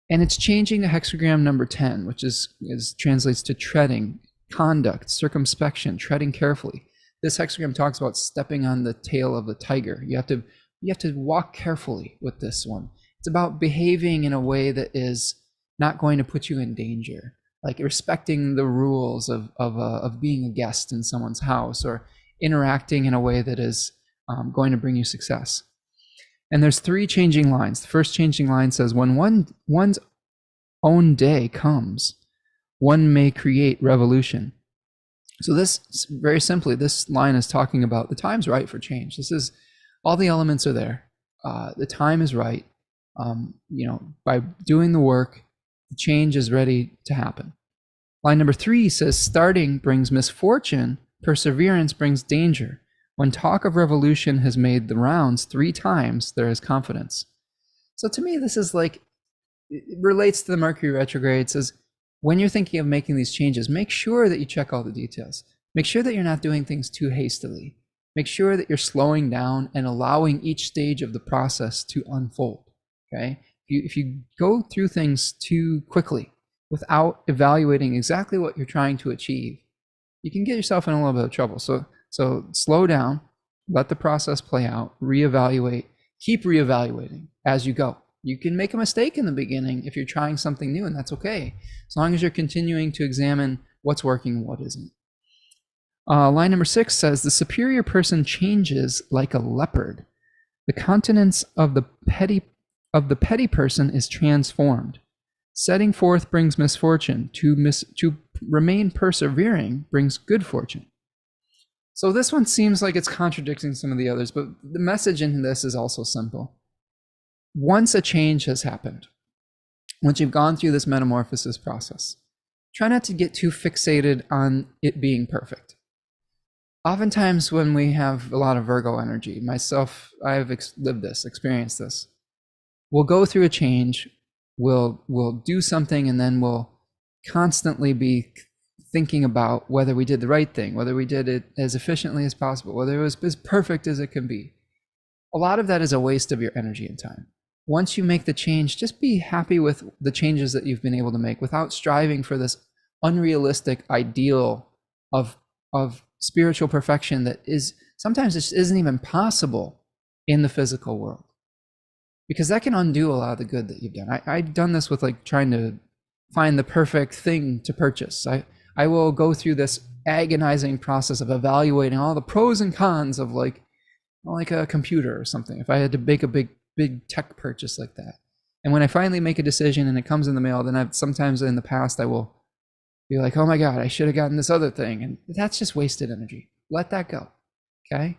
And it's changing the hexagram number 10, which translates to treading, conduct, circumspection, treading carefully. This hexagram talks about stepping on the tail of the tiger. You have to walk carefully with this one. It's about behaving in a way that is not going to put you in danger, like respecting the rules of being a guest in someone's house, or interacting in a way that is going to bring you success. And there's 3 changing lines. The first changing line says, when one's own day comes, one may create revolution. So this, very simply, this line is talking about the time's right for change. This is, all the elements are there. The time is right. By doing the work, the change is ready to happen. Line number 3 says, starting brings misfortune, perseverance brings danger. When talk of revolution has made the rounds 3 times, there is confidence. So to me, this is like, it relates to the Mercury retrograde. It says, when you're thinking of making these changes, make sure that you check all the details. Make sure that you're not doing things too hastily. Make sure that you're slowing down and allowing each stage of the process to unfold, okay? If you go through things too quickly without evaluating exactly what you're trying to achieve, you can get yourself in a little bit of trouble. So slow down, let the process play out, reevaluate, keep reevaluating as you go. You can make a mistake in the beginning if you're trying something new, and that's okay, as long as you're continuing to examine what's working and what isn't. Line number 6 says, the superior person changes like a leopard. The countenance of the petty person is transformed. Setting forth brings misfortune. To remain persevering brings good fortune. So this one seems like it's contradicting some of the others, but the message in this is also simple. Once a change has happened, once you've gone through this metamorphosis process, try not to get too fixated on it being perfect. Oftentimes when we have a lot of Virgo energy, myself, I've experienced this. We'll go through a change, we'll do something, and then we'll constantly be thinking about whether we did the right thing, whether we did it as efficiently as possible, whether it was as perfect as it can be. A lot of that is a waste of your energy and time. Once you make the change, just be happy with the changes that you've been able to make without striving for this unrealistic ideal of spiritual perfection that is sometimes just isn't even possible in the physical world, because that can undo a lot of the good that you've done. I've done this with like trying to find the perfect thing to purchase. I will go through this agonizing process of evaluating all the pros and cons of like a computer or something, if I had to make a big tech purchase like that. And when I finally make a decision and it comes in the mail, then sometimes in the past I will be like, oh my God, I should have gotten this other thing. And that's just wasted energy. Let that go, okay?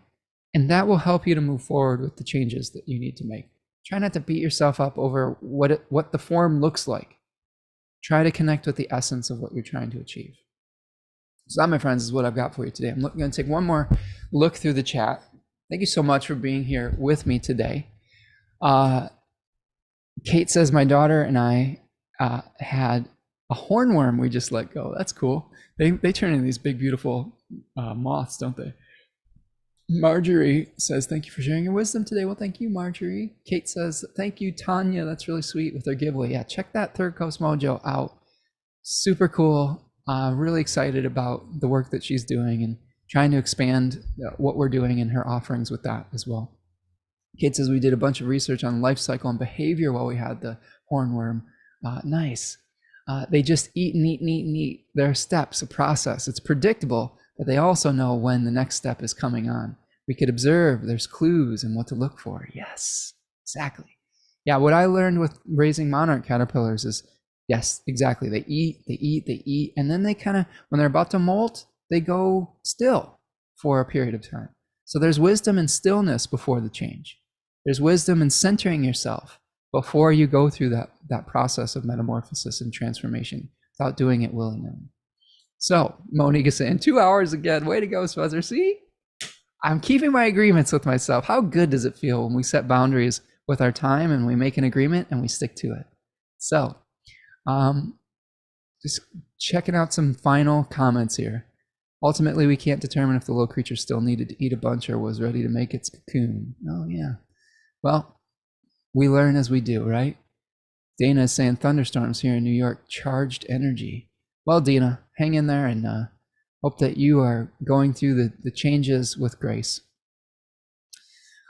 And that will help you to move forward with the changes that you need to make. Try not to beat yourself up over what the form looks like. Try to connect with the essence of what you're trying to achieve. So that, my friends, is what I've got for you today. I'm going to take one more look through the chat. Thank you so much for being here with me today. Kate says, my daughter and I had a hornworm we just let go. That's cool. They turn into these big, beautiful moths, don't they? Marjorie says, thank you for sharing your wisdom today. Well, thank you, Marjorie. Kate says, thank you, Tanya. That's really sweet with their giveaway. Yeah, check that Third Coast Mojo out. Super cool. Really excited about the work that she's doing and trying to expand what we're doing in her offerings with that as well. Kate says, we did a bunch of research on life cycle and behavior while we had the hornworm. Nice. They just eat and eat and eat and eat. There are steps, a process. It's predictable, but they also know when the next step is coming on. We could observe, there's clues and what to look for. Yes, exactly. Yeah, what I learned with raising monarch caterpillars is, yes, exactly. They eat, and then they kind of, when they're about to molt, they go still for a period of time. So there's wisdom in stillness before the change. There's wisdom in centering yourself before you go through that process of metamorphosis and transformation without doing it willy-nilly. So Monique is saying 2 hours again. Way to go, Spencer. See, I'm keeping my agreements with myself. How good does it feel when we set boundaries with our time, and we make an agreement and we stick to it. So just checking out some final comments here. Ultimately, we can't determine if the little creature still needed to eat a bunch or was ready to make its cocoon. Oh, yeah. Well, we learn as we do, right? Dana is saying thunderstorms here in New York, charged energy. Well, Dina, hang in there, and hope that you are going through the changes with grace.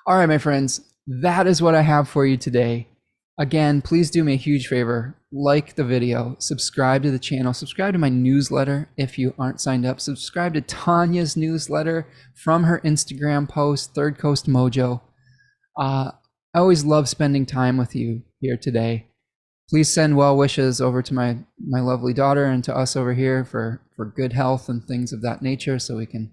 All right, my friends, that is what I have for you today. Again, please do me a huge favor. Like the video, subscribe to the channel, subscribe to my newsletter if you aren't signed up, subscribe to Tanya's newsletter from her Instagram post, Third Coast Mojo. I always love spending time with you here today. Please send well wishes over to my lovely daughter and to us over here for good health and things of that nature, so we can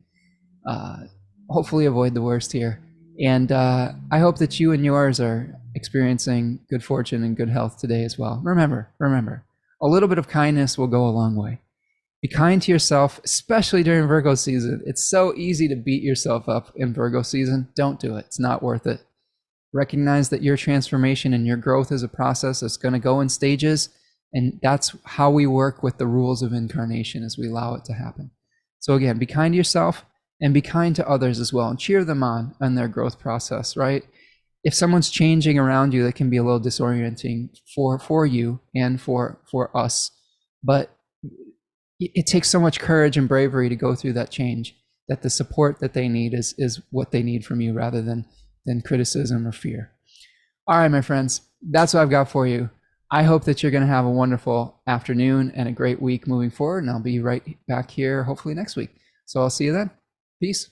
hopefully avoid the worst here. And I hope that you and yours are experiencing good fortune and good health today as well. Remember, a little bit of kindness will go a long way. Be kind to yourself, especially during Virgo season. It's so easy to beat yourself up in Virgo season. Don't do it. It's not worth it. Recognize that your transformation and your growth is a process that's going to go in stages, and that's how we work with the rules of incarnation, as we allow it to happen. So again, be kind to yourself and be kind to others as well, and cheer them on their growth process, right? If someone's changing around you, that can be a little disorienting for you and for us, but it takes so much courage and bravery to go through that change, that the support that they need is what they need from you, rather than criticism or fear. All right, my friends, that's what I've got for you. I hope that you're going to have a wonderful afternoon and a great week moving forward, and I'll be right back here hopefully next week. So I'll see you then. Peace.